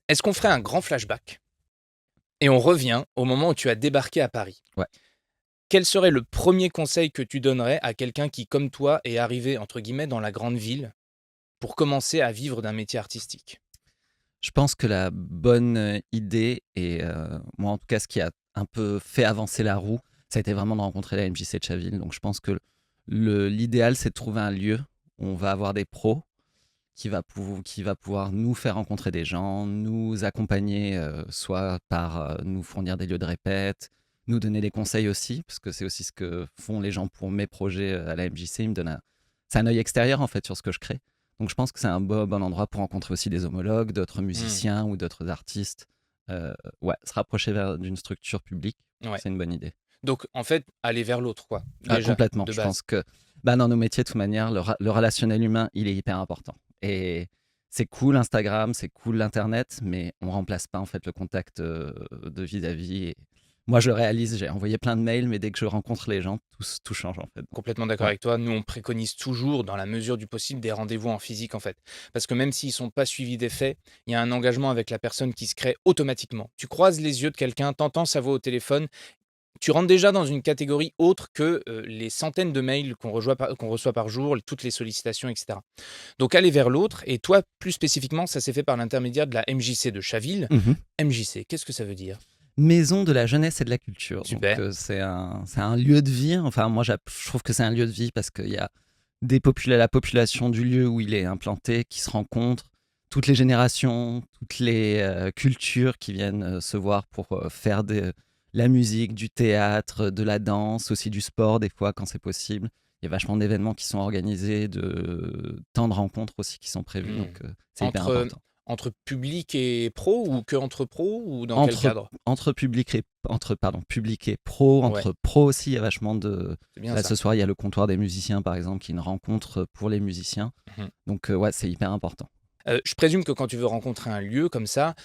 Est-ce qu'on ferait un grand flashback et on revient au moment où tu as débarqué à Paris? Ouais. Quel serait le premier conseil que tu donnerais à quelqu'un qui, comme toi, est arrivé entre guillemets «dans la grande ville» pour commencer à vivre d'un métier artistique? Je pense que la bonne, idée et moi en tout cas ce qui a un peu fait avancer la roue, ça a été vraiment de rencontrer la MJC de Chaville. Donc je pense que l'idéal c'est de trouver un lieu où on va avoir des pros qui va pouvoir nous faire rencontrer des gens, nous accompagner, soit par, nous fournir des lieux de répète, nous donner des conseils aussi, parce que c'est aussi ce que font les gens pour mes projets, à la MJC. Ils me donnent un c'est un œil extérieur en fait sur ce que je crée. Donc je pense que c'est un bon endroit pour rencontrer aussi des homologues, d'autres Mmh. musiciens ou d'autres artistes. Ouais, se rapprocher d'une structure publique, Ouais. c'est une bonne idée. Donc en fait, aller vers l'autre quoi, Ah déjà, complètement, de je base. pense que, bah, dans nos métiers de toute manière, le relationnel humain, il est hyper important et c'est cool Instagram, c'est cool l'internet, mais on remplace pas en fait le contact, de vis-à-vis et moi je le réalise, j'ai envoyé plein de mails, mais dès que je rencontre les gens, tout change en fait, donc Complètement d'accord ouais. avec toi. Nous, on préconise toujours, dans la mesure du possible, des rendez-vous en physique, en fait. Parce que même s'ils sont pas suivis des faits, il y a un engagement avec la personne qui se crée automatiquement. Tu croises les yeux de quelqu'un, t'entends sa voix au téléphone, tu rentres déjà dans une catégorie autre que les centaines de mails qu'on reçoit par jour, toutes les sollicitations, etc. Donc aller vers l'autre, et toi, plus spécifiquement, ça s'est fait par l'intermédiaire de la MJC de Chaville. Mmh. MJC, qu'est-ce que ça veut dire? Maison de la jeunesse et de la culture, donc Super. c'est un lieu de vie, enfin moi je trouve que c'est un lieu de vie parce qu'il y a la population du lieu où il est implanté qui se rencontrent, toutes les générations, toutes les cultures qui viennent se voir pour faire de la musique, du théâtre, de la danse, aussi du sport des fois quand c'est possible. Il y a vachement d'événements qui sont organisés, de temps de rencontres aussi qui sont prévus, Mmh. donc c'est hyper Entre, important. entre public et pro, ou que entre pro, ou dans quel Entre, cadre? public et pro, Ouais, entre pro aussi, il y a vachement de. c'est bien Là, ça. ce soir, il y a le comptoir des musiciens, par exemple, qui est une rencontre pour les musiciens. Mmh. Donc, ouais, c'est hyper important. Je présume que quand tu veux rencontrer un lieu comme ça,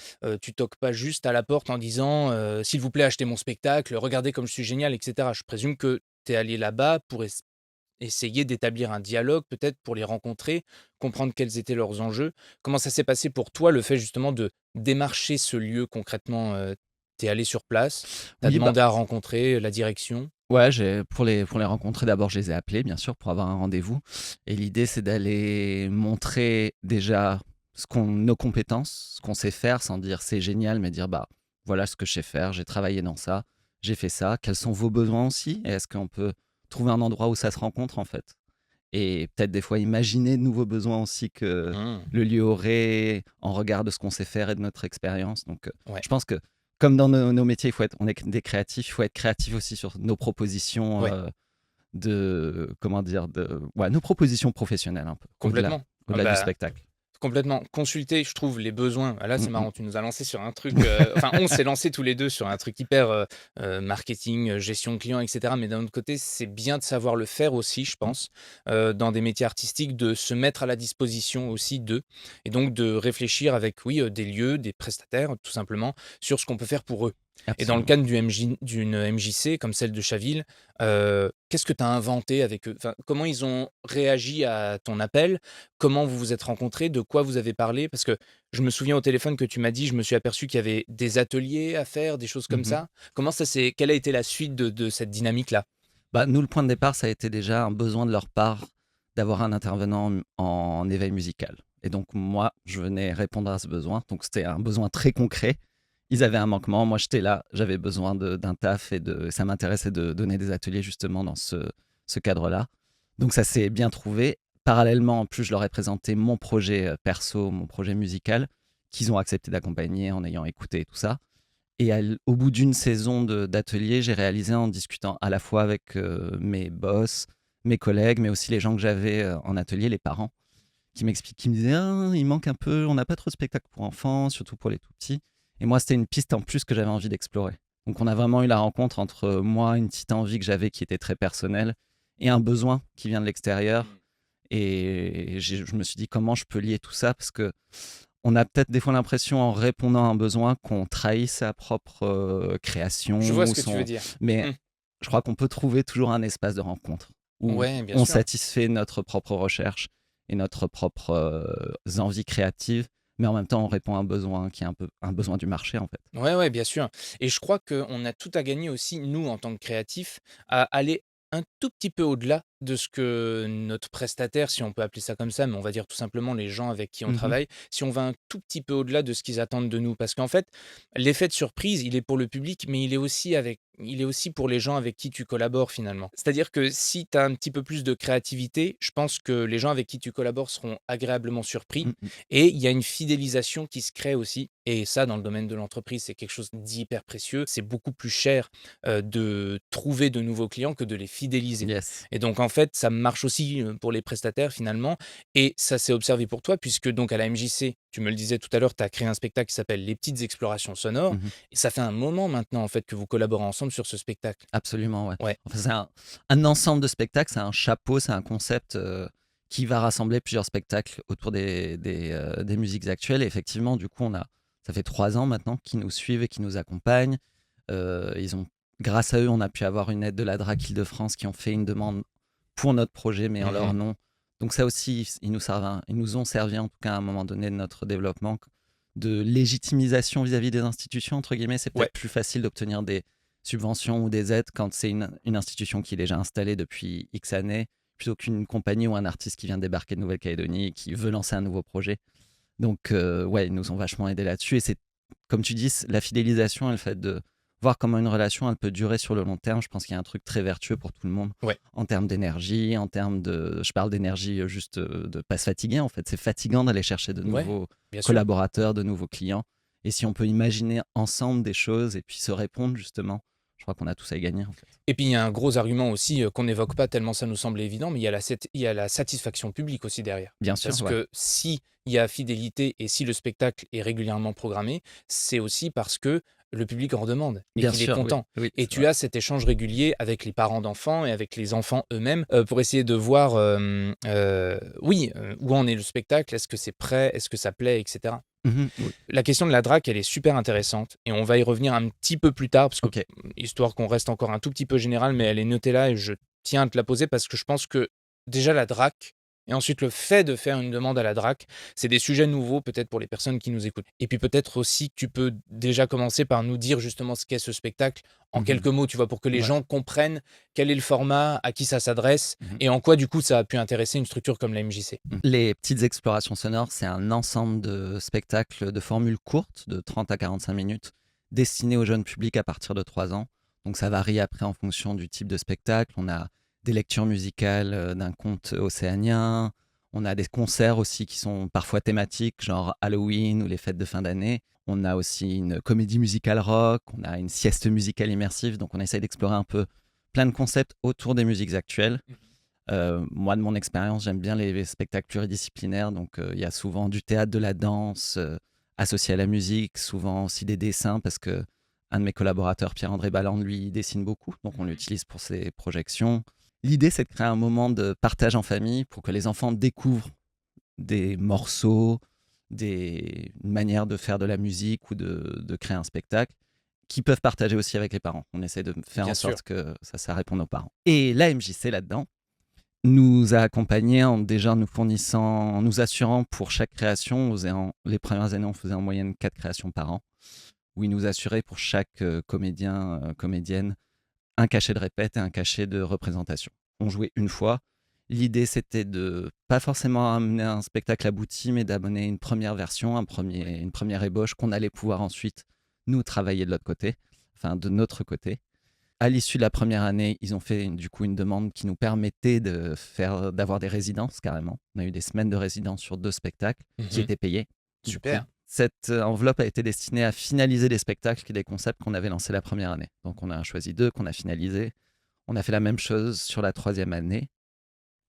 tu toques pas juste à la porte en disant, «S'il vous plaît, achetez mon spectacle, regardez comme je suis génial», et cetera. Je présume que tu es allé là-bas pour essayer d'établir un dialogue, peut-être pour les rencontrer, comprendre quels étaient leurs enjeux. Comment ça s'est passé pour toi, le fait justement de démarcher ce lieu concrètement? Tu es allé sur place, tu as Oui, bah, demandé à rencontrer la direction? ouais, pour les rencontrer, d'abord, je les ai appelés, bien sûr, pour avoir un rendez-vous. Et l'idée, c'est d'aller montrer déjà nos compétences, ce qu'on sait faire, sans dire c'est génial, mais dire bah voilà ce que je sais faire, j'ai travaillé dans ça, j'ai fait ça. Quels sont vos besoins aussi? Et est-ce qu'on peut trouver un endroit où ça se rencontre en fait? Et peut-être des fois imaginer de nouveaux besoins aussi que Mmh. le lieu aurait en regard de ce qu'on sait faire et de notre expérience. Donc, Ouais, je pense que comme dans nos métiers, on est des créatifs, il faut être créatif aussi sur nos propositions ouais, comment dire, ouais, nos propositions professionnelles un peu, complètement. Ah au-delà du bah spectacle. complètement. Consulter, je trouve, les besoins. Ah là, Mm, c'est mm. marrant, tu nous as lancé sur un truc, enfin, on s'est lancé tous les 2 sur un truc hyper, marketing, gestion de clients, et cetera. Mais d'un autre côté, c'est bien de savoir le faire aussi, je Mm. pense, dans des métiers artistiques, de se mettre à la disposition aussi d'eux, et donc de réfléchir avec, oui, des lieux, des prestataires, tout simplement, sur ce qu'on peut faire pour eux. Et dans le Absolument. cadre d'une MJC comme celle de Chaville, qu'est-ce que tu as inventé avec eux? Enfin, comment ils ont réagi à ton appel? Comment vous vous êtes rencontrés? De quoi vous avez parlé? Parce que je me souviens au téléphone que tu m'as dit: «Je me suis aperçu qu'il y avait des ateliers à faire», des choses comme Mhm. ça. Comment ça s'est Quelle a été la suite de cette dynamique-là? Bah, nous, le point de départ, ça a été déjà un besoin de leur part d'avoir un intervenant en éveil musical. Et donc, moi, je venais répondre à ce besoin. Donc, c'était un besoin très concret. Ils avaient un manquement. Moi, j'étais là. J'avais besoin d'un taf et ça m'intéressait de donner des ateliers justement dans ce cadre-là. Donc, ça s'est bien trouvé. Parallèlement, en plus, je leur ai présenté mon projet perso, mon projet musical, qu'ils ont accepté d'accompagner en ayant écouté tout ça. Et au bout d'une saison d'atelier, j'ai réalisé en discutant à la fois avec mes boss, mes collègues, mais aussi les gens que j'avais en atelier, les parents, qui me disaient ah, il manque un peu, on n'a pas trop de spectacles pour enfants, surtout pour les tout petits. Et moi, c'était une piste en plus que j'avais envie d'explorer. Donc, on a vraiment eu la rencontre entre moi, une petite envie que j'avais qui était très personnelle, et un besoin qui vient de l'extérieur. Et je me suis dit comment je peux lier tout ça parce que on a peut-être des fois l'impression en répondant à un besoin qu'on trahit sa propre Je vois création ce ou que tu veux son. dire. Mais Mmh. je crois qu'on peut trouver toujours un espace de rencontre où Ouais, bien on sûr. satisfait notre propre recherche et notre propre envie créative, mais en même temps, on répond à un besoin qui est un peu un besoin du marché, en fait. Ouais, ouais, bien sûr. Et je crois qu'on a tout à gagner aussi, nous, en tant que créatifs, à aller un tout petit peu au-delà de ce que notre prestataire, si on peut appeler ça comme ça, mais on va dire tout simplement les gens avec qui on Mmh. travaille, si on va un tout petit peu au-delà de ce qu'ils attendent de nous. Parce qu'en fait, l'effet de surprise, il est pour le public, mais il est aussi pour les gens avec qui tu collabores finalement. C'est-à-dire que si tu as un petit peu plus de créativité, je pense que les gens avec qui tu collabores seront agréablement surpris Mmh mh. et il y a une fidélisation qui se crée aussi. Et ça, dans le domaine de l'entreprise, c'est quelque chose d'hyper précieux. C'est beaucoup plus cher de trouver de nouveaux clients que de les fidéliser. Yes. Et donc, en fait, ça marche aussi pour les prestataires finalement. Et ça s'est observé pour toi, puisque donc à la MJC, tu me le disais tout à l'heure, tu as créé un spectacle qui s'appelle Les Petites Explorations Sonores. Mmh. Et ça fait un moment maintenant, en fait, que vous collaborez ensemble sur ce spectacle. Absolument, ouais. Ouais. Enfin, c'est un ensemble de spectacles, c'est un chapeau, c'est un concept, qui va rassembler plusieurs spectacles autour des musiques actuelles et effectivement, du coup, ça fait 3 ans maintenant qu'ils nous suivent et qu'ils nous accompagnent. Ils ont grâce à eux, on a pu avoir une aide de la DRAC Île-de-France qui ont fait une demande pour notre projet, mais en leur Mhm. nom. Donc ça aussi, ils nous ont servi, en tout cas, à un moment donné de notre développement, de «légitimisation» vis-à-vis des institutions, entre guillemets. C'est Ouais, peut-être plus facile d'obtenir des subventions ou des aides quand c'est une institution qui est déjà installée depuis X années, plutôt qu'une compagnie ou un artiste qui vient de débarquer de Nouvelle-Calédonie et qui veut lancer un nouveau projet. Donc, ouais, ils nous ont vachement aidés là-dessus. Et c'est, comme tu dis, la fidélisation et le fait de voir comment une relation elle peut durer sur le long terme. Je pense qu'il y a un truc très vertueux pour tout le monde ouais, en termes d'énergie, en termes de. Je parle d'énergie juste de pas se fatiguer en fait. C'est fatigant d'aller chercher de ouais, nouveaux bien sûr. collaborateurs, de nouveaux clients. Et si on peut imaginer ensemble des choses et puis se répondre justement, je crois qu'on a tous à y gagner en fait. Et puis il y a un gros argument aussi qu'on n'évoque pas tellement ça nous semble évident, mais il y a la satisfaction publique aussi derrière. Bien sûr, Parce ouais. que si il y a fidélité et si le spectacle est régulièrement programmé, c'est aussi parce que le public en demande et Bien qu'il est sûr, oui. content. Oui, Et c'est tu vrai. as cet échange régulier avec les parents d'enfants et avec les enfants eux-mêmes pour essayer de voir, oui, où en est le spectacle, est-ce que c'est prêt, est-ce que ça plaît, etc. Mhm, oui. La question de la DRAC, elle est super intéressante et on va y revenir un petit peu plus tard parce que, Ok. histoire qu'on reste encore un tout petit peu général, mais elle est notée là et je tiens à te la poser parce que je pense que déjà la DRAC et ensuite le fait de faire une demande à la DRAC, c'est des sujets nouveaux peut-être pour les personnes qui nous écoutent. Et puis peut-être aussi que tu peux déjà commencer par nous dire justement ce qu'est ce spectacle en quelques Mhm. mots, tu vois, pour que les Ouais. gens comprennent quel est le format, à qui ça s'adresse Mhm. et en quoi du coup ça a pu intéresser une structure comme la MJC. Les petites explorations sonores, c'est un ensemble de spectacles de formules courtes, de 30 à 45 minutes, destinés au jeune public à partir de 3 ans. Donc ça varie après en fonction du type de spectacle. On a des lectures musicales d'un conte océanien. On a des concerts aussi qui sont parfois thématiques, genre Halloween ou les fêtes de fin d'année. On a aussi une comédie musicale rock. On a une sieste musicale immersive. Donc on essaye d'explorer un peu plein de concepts autour des musiques actuelles. Moi, de mon expérience, j'aime bien les spectacles pluridisciplinaires. Donc, il y a souvent du théâtre, de la danse associé à la musique, souvent aussi des dessins, parce que un de mes collaborateurs, Pierre-André Balland, lui, il dessine beaucoup. Donc, on l'utilise pour ses projections. L'idée, c'est de créer un moment de partage en famille pour que les enfants découvrent des morceaux, une manière de faire de la musique ou de créer un spectacle qu'ils peuvent partager aussi avec les parents. On essaie de faire en Bien sûr. sorte que ça réponde aux parents. Et la MJC là-dedans, nous a accompagnés en déjà nous fournissant, nous assurant pour chaque création, les premières années on faisait en moyenne 4 créations par an, où ils nous assuraient pour chaque comédien, comédienne, un cachet de répète et un cachet de représentation. On jouait une fois. L'idée c'était de pas forcément amener un spectacle abouti, mais d'amener une première version, une première ébauche qu'on allait pouvoir ensuite nous travailler de l'autre côté, enfin de notre côté. À l'issue de la première année, ils ont fait du coup une demande qui nous permettait d'avoir des résidences carrément. On a eu des semaines de résidence sur 2 spectacles qui Mhm. étaient payés. Du coup, Super. cette enveloppe a été destinée à finaliser des spectacles et des concepts qu'on avait lancés la première année. Donc on a choisi 2 qu'on a finalisés. On a fait la même chose sur la troisième année.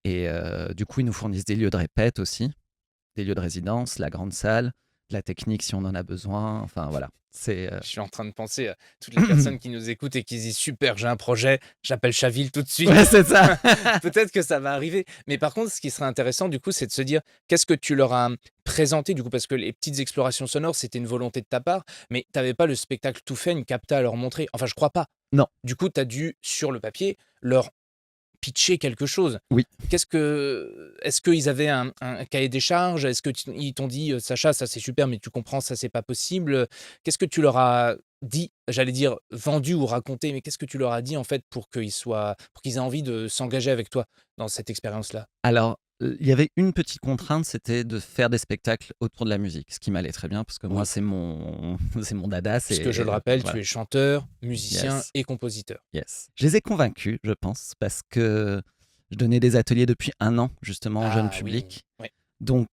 Et du coup, ils nous fournissent des lieux de répète aussi, des lieux de résidence, la grande salle, de la technique si on en a besoin. Enfin voilà. C'est Je suis en train de penser à toutes les personnes qui nous écoutent et qui se disent: «Super, j'ai un projet, j'appelle Chaville tout de suite». ouais, c'est ça. Peut-être que ça va arriver. Mais par contre, ce qui serait intéressant du coup, c'est de se dire: qu'est-ce que tu leur as présenté du coup? Parce que les petites explorations sonores, c'était une volonté de ta part, mais tu avais pas le spectacle tout fait, une capta à leur montrer. Enfin, je crois pas. Non. Du coup, tu as dû, sur le papier, leur pitcher quelque chose. Oui. Est-ce qu'ils avaient un cahier des charges? Est-ce qu'ils t'ont dit, Sacha, ça c'est super, mais tu comprends, ça c'est pas possible? Qu'est-ce que tu leur as dit, j'allais dire vendu ou raconté, mais qu'est-ce que tu leur as dit en fait pour qu'ils aient envie de s'engager avec toi dans cette expérience-là? Alors, il y avait une petite contrainte, c'était de faire des spectacles autour de la musique, ce qui m'allait très bien parce que moi, Oui. c'est mon c'est mon dada, Puisque je c'est le rappelle, tu voilà. es chanteur, musicien Yes, et compositeur. yes. Je les ai convaincus, je pense, parce que je donnais des ateliers depuis 1 an, justement, aux jeunes Ah oui, publics. ouais. Donc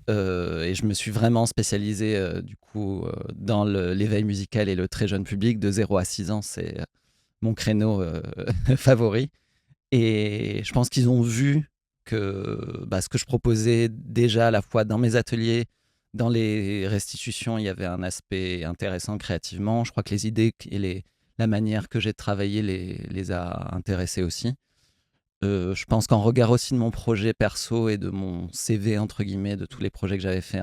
et je me suis vraiment spécialisé, du coup, dans l'éveil musical et le très jeune public de 0 à 6 ans, c'est, mon créneau, favori. Et je pense qu'ils ont vu que, bah, ce que je proposais déjà à la fois dans mes ateliers, dans les restitutions, il y avait un aspect intéressant créativement. Je crois que les idées et la manière que j'ai de travailler les a intéressés aussi. Je pense qu'en regard aussi de mon projet perso et de mon CV entre guillemets, de tous les projets que j'avais fait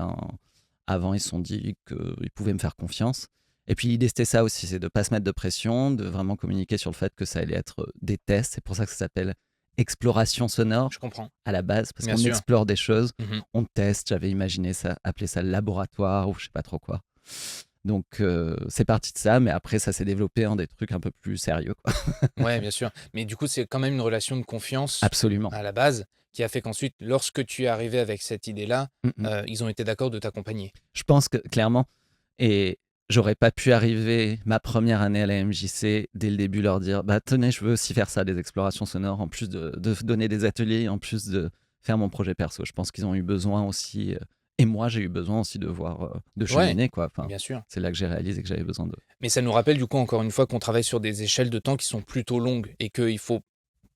avant, ils se sont dit qu'ils pouvaient me faire confiance. Et puis l'idée c'était ça aussi, c'est de ne pas se mettre de pression, de vraiment communiquer sur le fait que ça allait être des tests. C'est pour ça que ça s'appelle exploration sonore Je comprends, à la base, parce bien qu'on sûr. explore des choses, Mmh. on teste. J'avais imaginé ça, appeler ça le laboratoire ou je sais pas trop quoi. Donc c'est parti de ça, mais après ça s'est développé en des trucs un peu plus sérieux, quoi. Ouais, bien sûr. Mais du coup, c'est quand même une relation de confiance Absolument. à la base qui a fait qu'ensuite, lorsque tu es arrivé avec cette idée-là, Mm, mm. ils ont été d'accord de t'accompagner. Je pense que clairement, et j'aurais pas pu arriver ma première année à la MJC dès le début leur dire bah tenez, je veux aussi faire ça, des explorations sonores, en plus de donner des ateliers, en plus de faire mon projet perso. Je pense qu'ils ont eu besoin aussi, et moi j'ai eu besoin aussi de voir, de Ouais, cheminer quoi. Enfin, bien sûr. c'est là que j'ai réalisé que j'avais besoin de. Mais ça nous rappelle du coup encore une fois qu'on travaille sur des échelles de temps qui sont plutôt longues et qu'il faut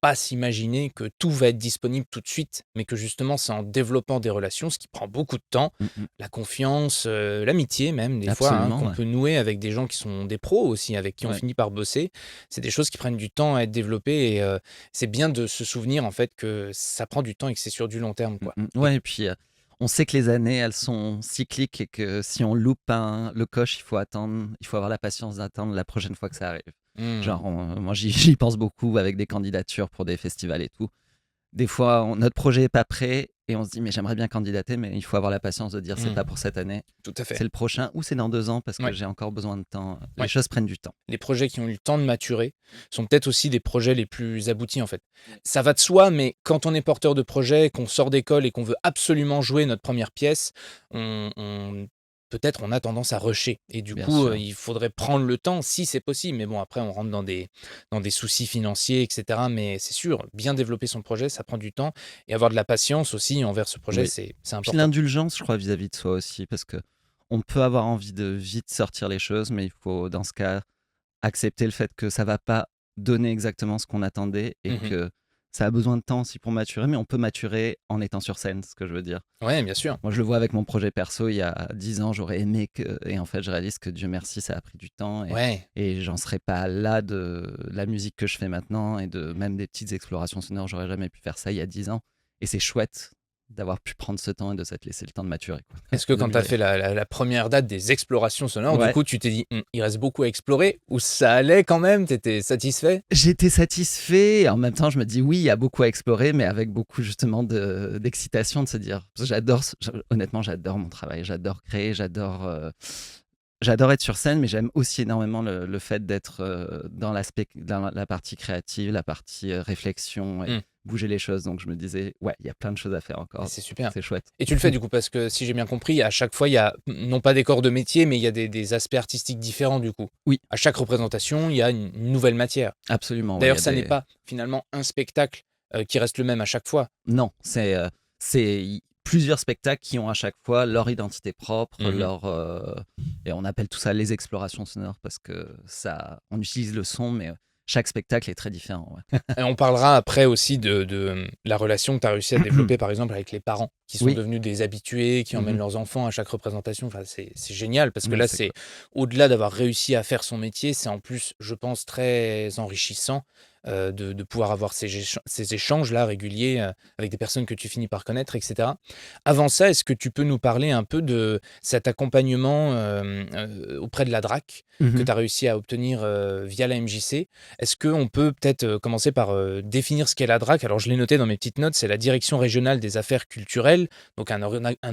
pas s'imaginer que tout va être disponible tout de suite, mais que justement c'est en développant des relations, ce qui prend beaucoup de temps, Mm, mm. la confiance, l'amitié même des fois, hein, Absolument, qu'on ouais. peut nouer avec des gens qui sont des pros aussi, avec qui on Ouais. finit par bosser. C'est des choses qui prennent du temps à être développées et c'est bien de se souvenir en fait que ça prend du temps et que c'est sur du long terme, Mm, quoi. mm. Et Ouais, et puis on sait que les années, elles sont cycliques et que si on loupe le coche, il faut attendre, il faut avoir la patience d'attendre la prochaine fois que ça arrive. mmh, Genre, moi j'y pense beaucoup avec des candidatures pour des festivals et tout. Des fois, notre projet est pas prêt et on se dit mais j'aimerais bien candidater, mais il faut avoir la patience de dire c'est pas mmh, pour cette année, tout à c'est fait. le prochain ou c'est dans 2 ans parce que Ouais, j'ai encore besoin de temps. Les ouais. choses prennent du temps. Les projets qui ont eu le temps de maturer sont peut-être aussi des projets les plus aboutis, en fait. Ça va de soi, mais quand on est porteur de projet, qu'on sort d'école et qu'on veut absolument jouer notre première pièce, on peut-être on a tendance à rusher et du Bien coup, sûr. il faudrait prendre le temps si c'est possible. Mais bon, après, on rentre dans des soucis financiers et cetera. Mais c'est sûr, bien développer son projet, ça prend du temps et avoir de la patience aussi envers ce projet, Oui. c'est Puis important. l'indulgence, je crois, vis-à-vis de soi aussi, parce que on peut avoir envie de vite sortir les choses, mais il faut, dans ce cas, accepter le fait que ça va pas donner exactement ce qu'on attendait et Mmh. que ça a besoin de temps aussi pour maturer, mais on peut maturer en étant sur scène, ce que je veux dire. Ouais, bien sûr. Moi, je le vois avec mon projet perso, il y a 10 ans, j'aurais aimé que. Et en fait, je réalise que Dieu merci, ça a pris du temps Ouais. et j'en serais pas là de la musique que je fais maintenant et de même des petites explorations sonores, j'aurais jamais pu faire ça il y a 10 ans. Et c'est chouette d'avoir pu prendre ce temps et de s'être laissé le temps de maturer, quoi, Est-ce que de quand tu as fait mûrir. la 1re date des explorations sonores, du Ouais. coup, tu t'es dit: il reste beaucoup à explorer» ou ça allait quand même? Tu étais satisfait? J'étais satisfait et en même temps, je me dis oui, il y a beaucoup à explorer, mais avec beaucoup justement d'excitation de se dire. Parce que honnêtement, j'adore mon travail, j'adore créer, j'adore être sur scène, mais j'aime aussi énormément le fait d'être dans la partie créative, la partie réflexion et Mmh, bouger les choses. Donc je me disais, ouais, il y a plein de choses à faire et encore. c'est super. C'est chouette. Et tu le fais du coup parce que si j'ai bien compris, à chaque fois, il y a non pas des corps de métier, mais il y a des aspects artistiques différents du coup? Oui, À chaque représentation, il y a une nouvelle matière. absolument. Ouais, il y D'ailleurs, a ça n'est des. pas finalement un spectacle, qui reste le même à chaque fois? Non, plusieurs spectacles qui ont à chaque fois leur identité propre, Mmh. et on appelle tout ça les explorations sonores parce que on utilise le son, mais chaque spectacle est très différent. Ouais. Et on parlera après aussi de la relation que tu as réussi à développer, par exemple, avec les parents, qui sont Oui. devenus des habitués, qui emmènent Mmh. leurs enfants à chaque représentation. Enfin, c'est génial parce que Ouais, là, c'est c'est cool. au-delà d'avoir réussi à faire son métier, c'est en plus, je pense, très enrichissant de pouvoir avoir ces échanges-là réguliers avec des personnes que tu finis par connaître, etc. Avant ça, est-ce que tu peux nous parler un peu de cet accompagnement auprès de la DRAC que Mmh. tu as réussi à obtenir via la MJC? Est-ce qu'on peut peut-être commencer par définir ce qu'est la DRAC? Alors, je l'ai noté dans mes petites notes, c'est la Direction régionale des affaires culturelles, donc un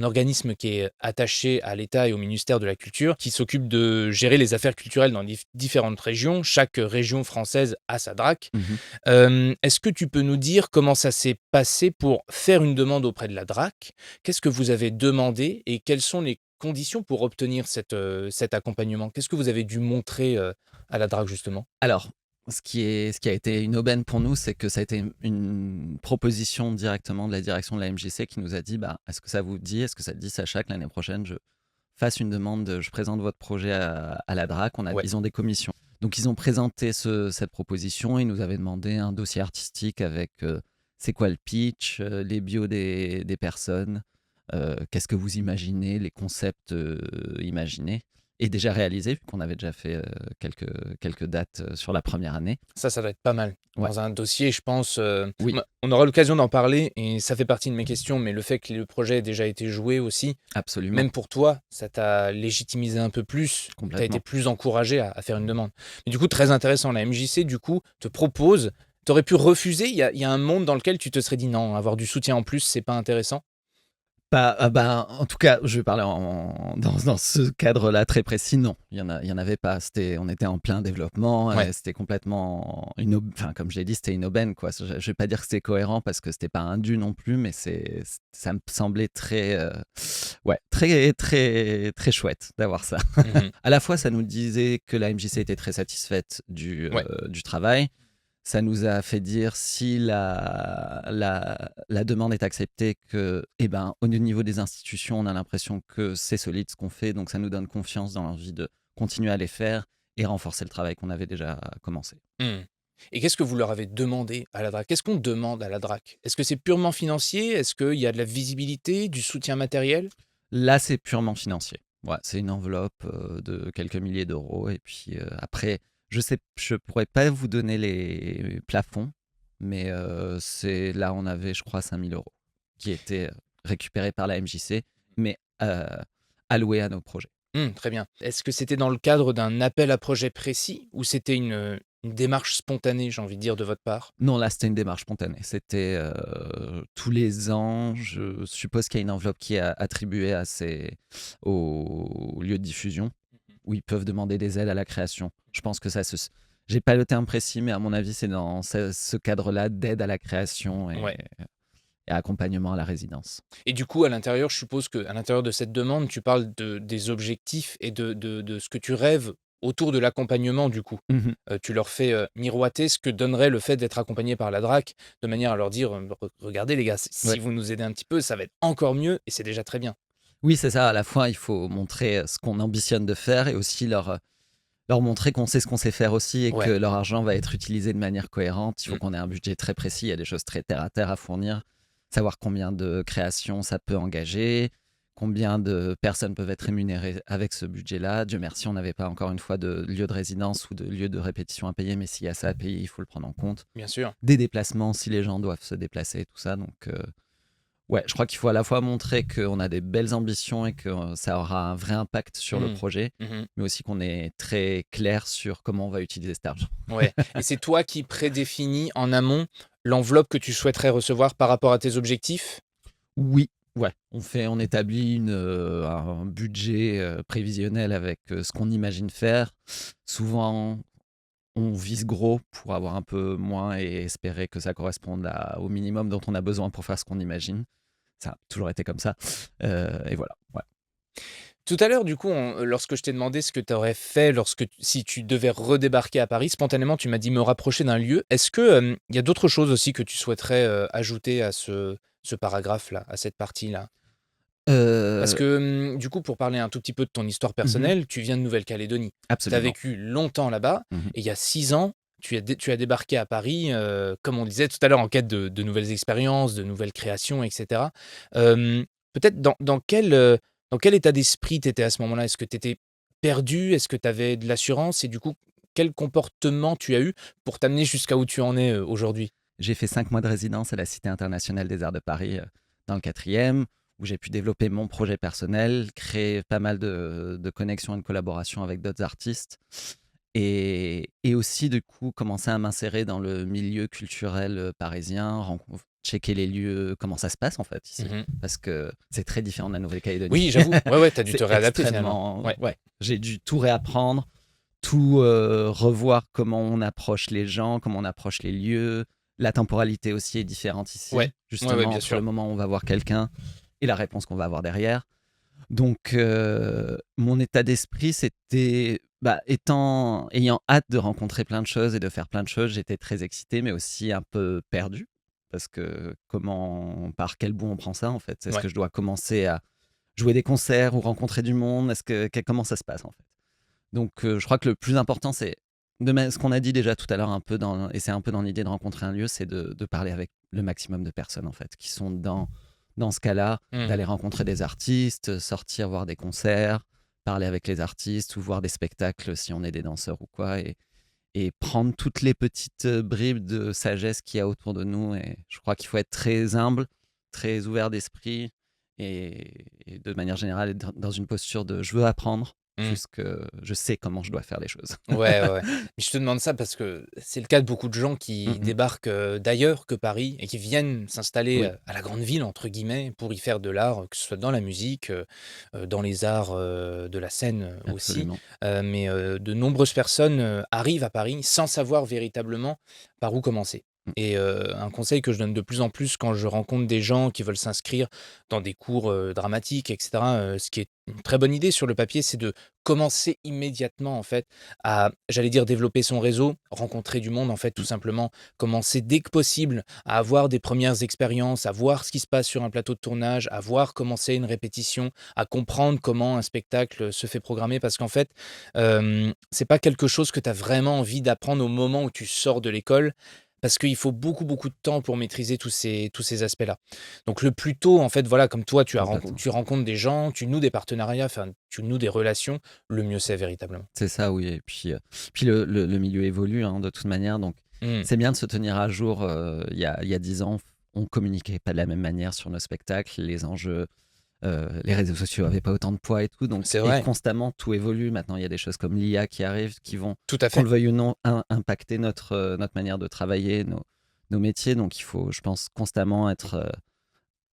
organisme qui est attaché à l'État et au ministère de la Culture, qui s'occupe de gérer les affaires culturelles dans différentes régions. Chaque région française a sa DRAC. Mmh. Est-ce que tu peux nous dire comment ça s'est passé pour faire une demande auprès de la DRAC? Qu'est-ce que vous avez demandé et quelles sont les conditions pour obtenir cet accompagnement? Qu'est-ce que vous avez dû montrer à la DRAC justement? Alors, ce qui a été une aubaine pour nous, c'est que ça a été une proposition directement de la direction de la MJC qui nous a dit, bah, est-ce que ça vous dit, est-ce que ça te dit, Sacha, que l'année prochaine, je fasse une demande, je présente votre projet à la DRAC. Ouais. Ils ont des commissions. Donc, ils ont présenté cette proposition. Ils nous avaient demandé un dossier artistique avec c'est quoi le pitch, les bios des personnes, qu'est-ce que vous imaginez, les concepts imaginés et déjà réalisés, vu qu'on avait déjà fait quelques dates sur la première année. Ça doit être pas mal. Ouais, Dans un dossier, je pense, oui, on aura l'occasion d'en parler et ça fait partie de mes questions, mais le fait que le projet ait déjà été joué aussi, absolument, même pour toi, ça t'a légitimisé un peu plus, tu as été complètement. plus encouragé à faire une demande. Mais du coup, très intéressant, la MJC, du coup, te propose, tu aurais pu refuser, il y a un monde dans lequel tu te serais dit non, avoir du soutien en plus, c'est pas intéressant. Bah, bah, en tout cas, je vais parler dans ce cadre-là très précis. Non, il y en avait pas. On était en plein développement. Ouais. C'était complètement enfin, comme je l'ai dit, c'était une aubaine, quoi. Je vais pas dire que c'était cohérent parce que c'était pas un dû non plus, mais ça me semblait très, ouais, très, très, très chouette d'avoir ça. Mhm. À la fois, ça nous disait que la MJC était très satisfaite Ouais. du travail. Ça nous a fait dire si la demande est acceptée que, eh ben, au niveau des institutions, on a l'impression que c'est solide ce qu'on fait, donc ça nous donne confiance dans l'envie de continuer à les faire et renforcer le travail qu'on avait déjà commencé. Mhm. Et qu'est-ce que vous leur avez demandé à la DRAC? Qu'est-ce qu'on demande à la DRAC? Est-ce que c'est purement financier? Est-ce qu'il y a de la visibilité, du soutien matériel? Là, c'est purement financier. Ouais, c'est une enveloppe de quelques milliers d'euros et puis après, je pourrais pas vous donner les plafonds, mais c'est là on avait, je crois, 5 000 € qui étaient récupérés par la MJC, mais alloués à nos projets. Très bien. Est-ce que c'était dans le cadre d'un appel à projet précis ou c'était une démarche spontanée, j'ai envie de dire, de votre part? Non, là, c'était une démarche spontanée. C'était tous les ans, je suppose qu'il y a une enveloppe qui est attribuée aux lieux de diffusion où ils peuvent demander des aides à la création. Je pense que ça se. J'ai pas le terme précis, mais à mon avis, c'est dans ce cadre-là d'aide à la création Ouais. et accompagnement à la résidence. Et du coup, à l'intérieur, je suppose qu'à l'intérieur de cette demande, tu parles des objectifs et de ce que tu rêves autour de l'accompagnement, du coup. Mhm. Tu leur fais miroiter ce que donnerait le fait d'être accompagné par la DRAC, de manière à leur dire regardez, les gars, si Ouais. vous nous aidez un petit peu, ça va être encore mieux et c'est déjà très bien. Oui, c'est ça. À la fois, il faut montrer ce qu'on ambitionne de faire et aussi leur montrer qu'on sait ce qu'on sait faire aussi et que Ouais. leur argent va être utilisé de manière cohérente. Il faut Mm. qu'on ait un budget très précis. Il y a des choses très terre à terre à fournir. Savoir combien de créations ça peut engager, combien de personnes peuvent être rémunérées avec ce budget-là. Dieu merci, on n'avait pas encore une fois de lieu de résidence ou de lieu de répétition à payer, mais s'il y a ça à payer, il faut le prendre en compte. Bien sûr. Des déplacements si les gens doivent se déplacer, tout ça. Donc, ouais, je crois qu'il faut à la fois montrer qu'on a des belles ambitions et que ça aura un vrai impact sur le Mm. projet, Mhm. mais aussi qu'on est très clair sur comment on va utiliser cet argent. Ouais. Et c'est toi qui prédéfinis en amont l'enveloppe que tu souhaiterais recevoir par rapport à tes objectifs? Oui, ouais, on établit un budget prévisionnel avec ce qu'on imagine faire. Souvent, on vise gros pour avoir un peu moins et espérer que ça corresponde au minimum dont on a besoin pour faire ce qu'on imagine. Ça a toujours été comme ça. Et voilà, ouais. Tout à l'heure, du coup, lorsque je t'ai demandé ce que tu aurais fait si tu devais redébarquer à Paris, spontanément, tu m'as dit me rapprocher d'un lieu. Est-ce que il y a d'autres choses aussi que tu souhaiterais ajouter à ce paragraphe-là, à cette partie-là? Parce Euh, que du coup, pour parler un tout petit peu de ton histoire mhm, personnelle, tu viens de Nouvelle-Calédonie. Tu as absolument. vécu longtemps là-bas Mhm, et il y a 6 ans, tu as débarqué à Paris, comme on disait tout à l'heure, en quête de nouvelles expériences, de nouvelles créations, et cetera. Peut-être dans quel état d'esprit tu étais à ce moment-là? Est-ce que tu étais perdu? Est-ce que tu avais de l'assurance? Et du coup, quel comportement tu as eu pour t'amener jusqu'à où tu en es, aujourd'hui? J'ai fait 5 mois de résidence à la Cité internationale des arts de Paris, dans le 4e, où j'ai pu développer mon projet personnel, créer pas mal de connexions et de collaborations avec d'autres artistes et aussi, du coup, commencer à m'insérer dans le milieu culturel, parisien, checker les lieux, comment ça se passe, en fait, ici. Mmh. Parce que c'est très différent de la Nouvelle-Calédonie. Oui, j'avoue. Ouais, ouais, tu as dû te C'est réadapter finalement. extrêmement Ouais. ouais, j'ai dû tout réapprendre, tout, revoir comment on approche les gens, comment on approche les lieux. La temporalité aussi est différente Ouais. ici, Ouais, ouais, justement bien entre le sûr. moment où on va voir quelqu'un et la réponse qu'on va avoir derrière. Donc, mon état d'esprit, c'était, bah, ayant hâte de rencontrer plein de choses et de faire plein de choses, j'étais très excité, mais aussi un peu perdu. Parce que par quel bout on prend ça, en fait? Est-ce Ouais. que je dois commencer à jouer des concerts ou rencontrer du monde? Comment ça se passe, en fait? Donc, je crois que le plus important, c'est ce qu'on a dit déjà tout à l'heure un peu et c'est un peu dans l'idée de rencontrer un lieu, c'est de parler avec le maximum de personnes, en fait, qui sont dans ce cas-là, Mmh. d'aller rencontrer des artistes, sortir voir des concerts, parler avec les artistes ou voir des spectacles si on est des danseurs ou quoi, et prendre toutes les petites bribes de sagesse qu'il y a autour de nous. Et je crois qu'il faut être très humble, très ouvert d'esprit et de manière générale être dans une posture de je veux apprendre Mmh. plus que je sais comment je dois faire les choses. Ouais, ouais, ouais. Mais je te demande ça parce que c'est le cas de beaucoup de gens Mm, qui mm. débarquent, d'ailleurs que Paris et qui viennent s'installer, Oui, à «la grande ville» entre guillemets pour y faire de l'art, que ce soit dans la musique, dans les arts, de la scène, aussi. absolument. Mais, de nombreuses personnes, arrivent à Paris sans savoir véritablement par où commencer. Mm. Et un conseil que je donne de plus en plus quand je rencontre des gens qui veulent s'inscrire dans des cours, dramatiques et cetera, ce qui est une très bonne idée sur le papier, c'est de commencer immédiatement en fait à, j'allais dire, développer son réseau, rencontrer du monde en fait tout Mm. simplement, commencer dès que possible à avoir des premières expériences, à voir ce qui se passe sur un plateau de tournage, à voir comment c'est une répétition, à comprendre comment un spectacle se fait programmer parce qu'en fait, c'est pas quelque chose que tu as vraiment envie d'apprendre au moment où tu sors de l'école. Parce qu'il faut beaucoup, beaucoup de temps pour maîtriser tous ces aspects-là. Donc le plus tôt, en fait, voilà, comme toi, Complètement. tu rencontres des gens, tu noues des partenariats, enfin, tu noues des relations, le mieux c'est véritablement. C'est ça, oui. Et puis le milieu évolue, hein, de toute manière. Donc, Mmh. c'est bien de se tenir à jour. Il y a 10 ans, on communiquait pas de la même manière sur nos spectacles. Les enjeux, les réseaux sociaux n'avaient pas autant de poids et tout. Donc, C'est et vrai, constamment, tout évolue. Maintenant, il y a des choses comme l'IA qui arrivent, qui vont, tout à qu'on fait. le veuille ou non, impacter notre manière de travailler, nos métiers. Donc, il faut, je pense, constamment être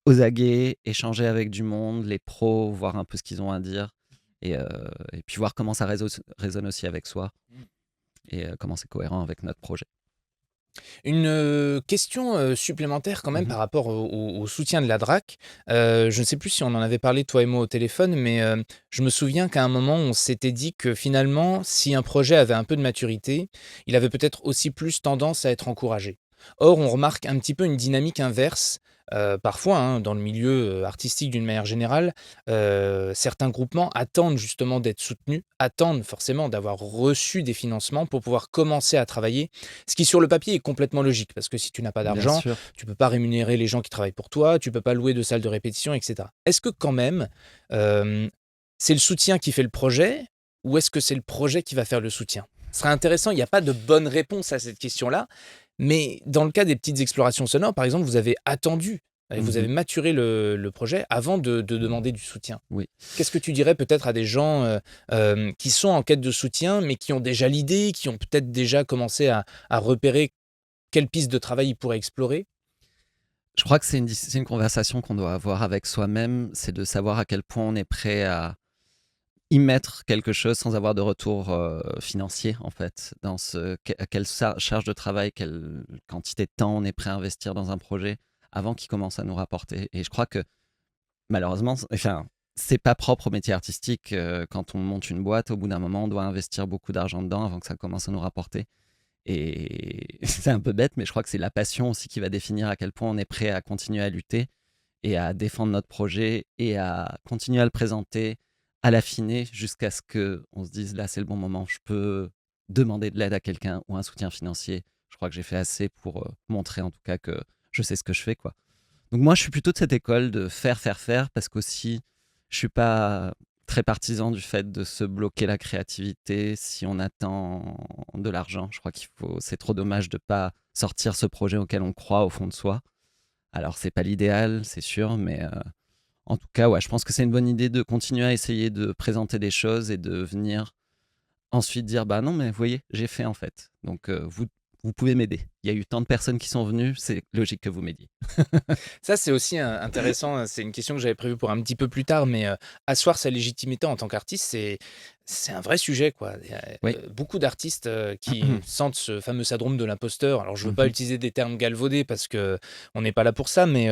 aux aguets, échanger avec du monde, les pros, voir un peu ce qu'ils ont à dire. Et puis voir comment ça résonne aussi avec soi et comment c'est cohérent avec notre projet. Une, question, supplémentaire quand même Mhm. par rapport au soutien de la DRAC. Je ne sais plus si on en avait parlé toi et moi au téléphone, mais, je me souviens qu'à un moment on s'était dit que finalement, si un projet avait un peu de maturité, il avait peut-être aussi plus tendance à être encouragé. Or, on remarque un petit peu une dynamique inverse, parfois, hein, dans le milieu, artistique d'une manière générale. Certains groupements attendent justement d'être soutenus, attendent forcément d'avoir reçu des financements pour pouvoir commencer à travailler. Ce qui sur le papier est complètement logique, parce que si tu n'as pas Bien d'argent, sûr. tu peux pas rémunérer les gens qui travaillent pour toi, tu peux pas louer de salles de répétition, et cetera. Est-ce que quand même, hem, c'est le soutien qui fait le projet ou est-ce que c'est le projet qui va faire le soutien? Ce serait intéressant, il n'y a pas de bonne réponse à cette question-là, mais dans le cas des petites explorations sonores, par exemple, vous avez attendu, vous avez Mhm. maturé le projet avant de demander du soutien. Oui. Qu'est-ce que tu dirais peut-être à des gens, qui sont en quête de soutien, mais qui ont déjà l'idée, qui ont peut-être déjà commencé à repérer quelle piste de travail ils pourraient explorer? Je crois que c'est une conversation qu'on doit avoir avec soi-même, c'est de savoir à quel point on est prêt à y mettre quelque chose sans avoir de retour financier, en fait. À quelle charge de travail, quelle quantité de temps on est prêt à investir dans un projet avant qu'il commence à nous rapporter. Et je crois que malheureusement, enfin, c'est pas propre au métier artistique. Quand on monte une boîte, au bout d'un moment, on doit investir beaucoup d'argent dedans avant que ça commence à nous rapporter. Et c'est un peu bête, mais je crois que c'est la passion aussi qui va définir à quel point on est prêt à continuer à lutter et à défendre notre projet et à continuer à le présenter, à l'affiner jusqu'à ce que on se dise là, c'est le bon moment. Je peux demander de l'aide à quelqu'un ou un soutien financier. Je crois que j'ai fait assez pour montrer en tout cas que je sais ce que je fais, quoi. Donc moi, je suis plutôt de cette école de faire, faire, faire, parce qu'aussi, je suis pas très partisan du fait de se bloquer la créativité si on attend de l'argent. Je crois c'est trop dommage de pas sortir ce projet auquel on croit au fond de soi. Alors c'est pas l'idéal, c'est sûr, mais en tout cas, ouais, je pense que c'est une bonne idée de continuer à essayer de présenter des choses et de venir ensuite dire bah non, mais vous voyez, j'ai fait en fait. Donc vous pouvez m'aider. Il y a eu tant de personnes qui sont venues, c'est logique que vous m'aidiez. Ça, c'est aussi intéressant, c'est une question que j'avais prévue pour un petit peu plus tard, mais asseoir sa légitimité en tant qu'artiste, c'est un vrai sujet, quoi. Il y a, Oui. beaucoup d'artistes, qui sentent ce fameux syndrome de l'imposteur. Alors, je veux pas Mhm. utiliser des termes galvaudés parce qu'on n'est pas là pour ça, mais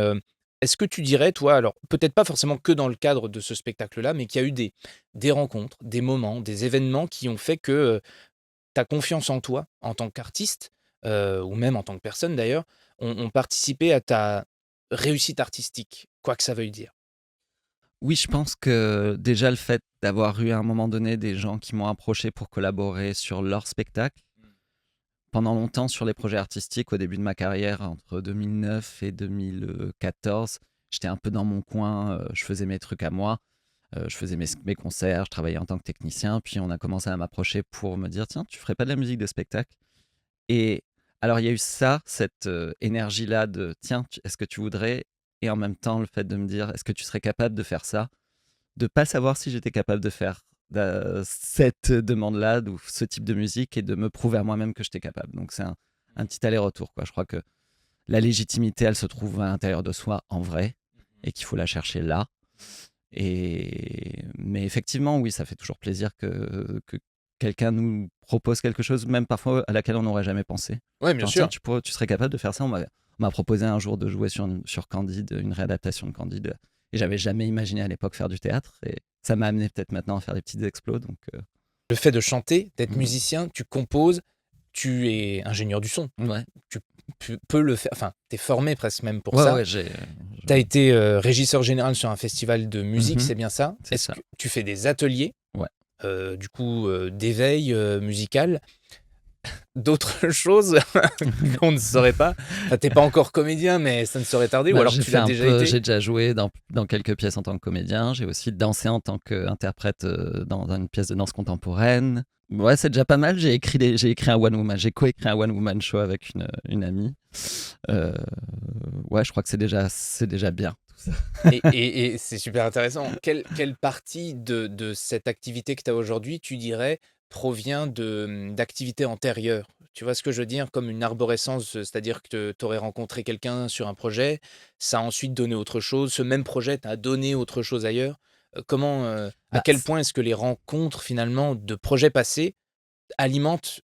est-ce que tu dirais, toi, alors peut-être pas forcément que dans le cadre de ce spectacle-là, mais qu'il y a eu des rencontres, des moments, des événements qui ont fait que, ta confiance en toi, en tant qu'artiste, ou même en tant que personne d'ailleurs, ont participé à ta réussite artistique, quoi que ça veuille dire? Oui, je pense que déjà le fait d'avoir eu à un moment donné des gens qui m'ont approché pour collaborer sur leur spectacle, pendant longtemps sur les projets artistiques, au début de ma carrière, entre 2009 et 2014, j'étais un peu dans mon coin, je faisais mes trucs à moi, je faisais mes concerts, je travaillais en tant que technicien, puis on a commencé à m'approcher pour me dire, tiens, tu ferais pas de la musique de spectacle? Et alors il y a eu ça, cette énergie-là de, tiens, est-ce que tu voudrais? Et en même temps, le fait de me dire, est-ce que tu serais capable de faire ça? De pas savoir si j'étais capable de faire cette demande-là ou ce type de musique et de me prouver à moi-même que j'étais capable. Donc c'est un petit aller-retour, quoi. Je crois que la légitimité, elle se trouve à l'intérieur de soi en vrai et qu'il faut la chercher là. Mais effectivement, oui, ça fait toujours plaisir que quelqu'un nous propose quelque chose, même parfois à laquelle on n'aurait jamais pensé. Ouais, bien Genre, tiens, sûr. tu serais capable de faire ça. On m'a proposé un jour de jouer sur Candide, une réadaptation de Candide. Et j'avais jamais imaginé à l'époque faire du théâtre. Et ça m'a amené peut-être maintenant à faire des petites explos. Donc, Le fait de chanter, d'être mm, musicien, tu composes, tu es ingénieur du son. ouais. Tu peux le faire, enfin, tu es formé presque même pour Ouais, ça. ouais, Tu as été, régisseur général sur un festival de musique, Mhm, c'est bien ça? c'est Est-ce ça. que tu fais des ateliers, Ouais. du coup, d'éveil, musical? D'autres choses qu'on ne saurait pas? Enfin, tu pas encore comédien, mais ça ne saurait tarder, ou Bah, alors j'ai tu fait l'as un déjà peu, été? j'ai déjà joué dans quelques pièces en tant que comédien. J'ai aussi dansé en tant qu'interprète dans une pièce de danse contemporaine. Ouais, c'est déjà pas mal. J'ai écrit un one woman, j'ai coécrit un one woman show avec une amie. Euh, ouais, je crois que c'est déjà bien. Tout ça. Et c'est super intéressant. Quelle partie de cette activité que tu as aujourd'hui, tu dirais, provient d'activités antérieures? Tu vois ce que je veux dire? Comme une arborescence, c'est-à-dire que tu aurais rencontré quelqu'un sur un projet, ça a ensuite donné autre chose, ce même projet t'a donné autre chose ailleurs. À Bah, quel point est-ce que les rencontres finalement de projets passés alimentent,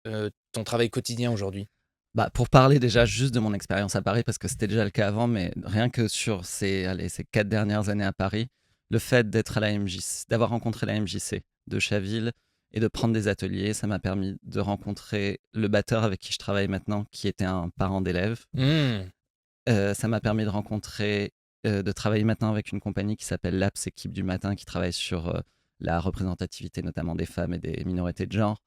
ton travail quotidien aujourd'hui? bah, pour parler déjà juste de mon expérience à Paris, parce que c'était déjà le cas avant, mais rien que sur ces 4 dernières années à Paris, le fait d'être à la MJC, d'avoir rencontré la MJC de Chaville et de prendre des ateliers, ça m'a permis de rencontrer le batteur avec qui je travaille maintenant, qui était un parent d'élève. Mmh. Ça m'a permis de travailler maintenant avec une compagnie qui s'appelle l'APS Équipe du Matin, qui travaille sur la représentativité notamment des femmes et des minorités de genre.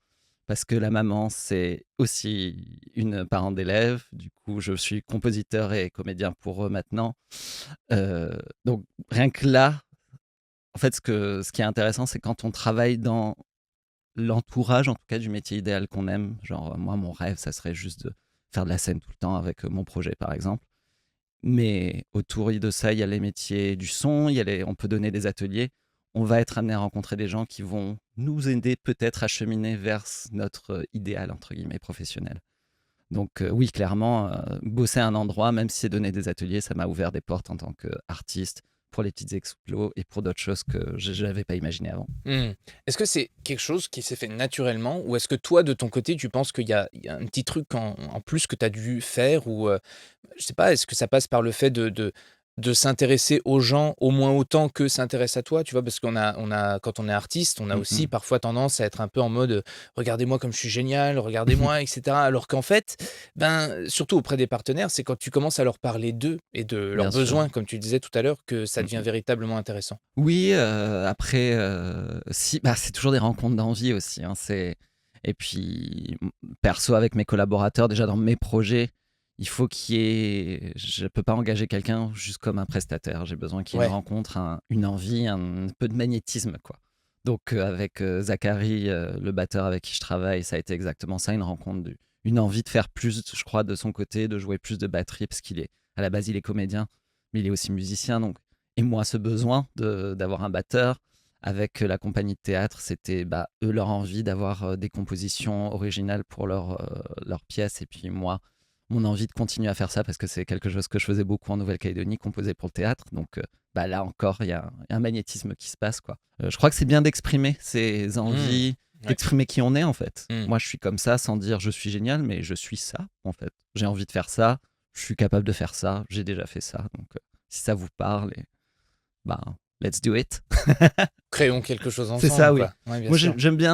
Parce que la maman, c'est aussi une parente d'élève. Du coup, je suis compositeur et comédien pour eux maintenant. Donc, rien que là, en fait, ce qui est intéressant, c'est quand on travaille dans l'entourage, en tout cas, du métier idéal qu'on aime. Genre, moi, mon rêve, ça serait juste de faire de la scène tout le temps avec mon projet, par exemple. Mais autour de ça, il y a les métiers du son, on peut donner des ateliers. On va être amené à rencontrer des gens qui vont nous aider peut-être à cheminer vers notre idéal, entre guillemets, professionnel. Donc oui, clairement, bosser à un endroit, même si c'est donner des ateliers, ça m'a ouvert des portes en tant qu'artiste pour les petites explos et pour d'autres choses que je n'avais pas imaginées avant. Mmh. Est-ce que c'est quelque chose qui s'est fait naturellement, ou est-ce que toi, de ton côté, tu penses qu'il y a un petit truc en plus que tu as dû faire, ou je sais pas, est-ce que ça passe par le fait de s'intéresser aux gens au moins autant qu'eux s'intéressent à toi? Tu vois? Parce qu'on a quand on est artiste, on a Mm, aussi mm. parfois tendance à être un peu en mode, «Regardez-moi comme je suis génial, regardez-moi» et cetera. Alors qu'en fait, ben, surtout auprès des partenaires, c'est quand tu commences à leur parler d'eux et de leurs Bien sûr. besoins, comme tu disais tout à l'heure, que ça Mm, devient mm. véritablement intéressant. Oui, après, si, bah, c'est toujours des rencontres d'envie aussi, hein, Et puis, perso, avec mes collaborateurs, déjà dans mes projets, il faut qu'il y ait. Je ne peux pas engager quelqu'un juste comme un prestataire. J'ai besoin qu'il y ait une Ouais, rencontre, une envie, un peu de magnétisme, quoi. Donc, avec Zachary, le batteur avec qui je travaille, ça a été exactement ça, une rencontre, une envie de faire plus, je crois, de son côté, de jouer plus de batterie, parce à la base, il est comédien, mais il est aussi musicien. Donc, et moi, ce besoin d'avoir un batteur. Avec la compagnie de théâtre, c'était eux leur envie d'avoir des compositions originales pour leurs pièces. Et puis moi, mon envie de continuer à faire ça parce que c'est quelque chose que je faisais beaucoup en Nouvelle-Calédonie, composer pour le théâtre. Donc là encore, il y a un magnétisme qui se passe, quoi. Je crois que c'est bien d'exprimer ses mmh, envies, ouais, d'exprimer qui on est en fait. mmh. Moi, je suis comme ça sans dire je suis génial, mais je suis ça en fait. J'ai envie de faire ça, je suis capable de faire ça, j'ai déjà fait ça. Donc si ça vous parle, bah, let's do it. Créons quelque chose C'est ça, ensemble, oui. quoi. Ouais, bien Moi, sûr. j'aime bien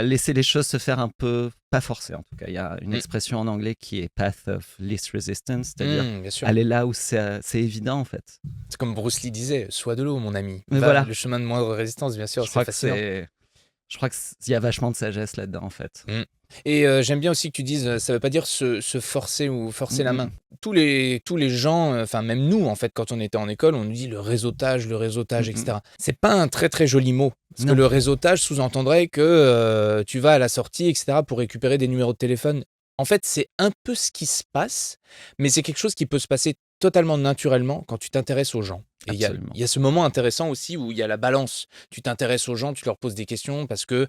laisser les choses se faire un peu, pas forcé en tout cas. Il y a une Mmh, expression en anglais qui est path of least resistance, c'est-à-dire bien sûr. aller là où c'est évident en fait. C'est comme Bruce Lee disait: «Sois de l'eau, mon ami. Mais Va voilà, le chemin de moindre résistance», bien sûr, je c'est crois que fascinant. il y a vachement de sagesse là-dedans en fait. Mmh. Et j'aime bien aussi que tu dises, ça veut pas dire se forcer ou forcer Mm, la mm, main. mm. Tous les gens, enfin même nous en fait, quand on était en école, on nous dit le Mm, réseautage et mm. cetera. C'est pas un très, très joli mot, parce que Non, le réseautage sous-entendrait que, tu vas à la sortie et cetera pour récupérer des numéros de téléphone. En fait, c'est un peu ce qui se passe, mais c'est quelque chose qui peut se passer totalement naturellement quand tu t'intéresses aux gens. Et il absolument. y a ce moment intéressant aussi où il y a la balance. Tu t'intéresses aux gens, tu leur poses des questions parce que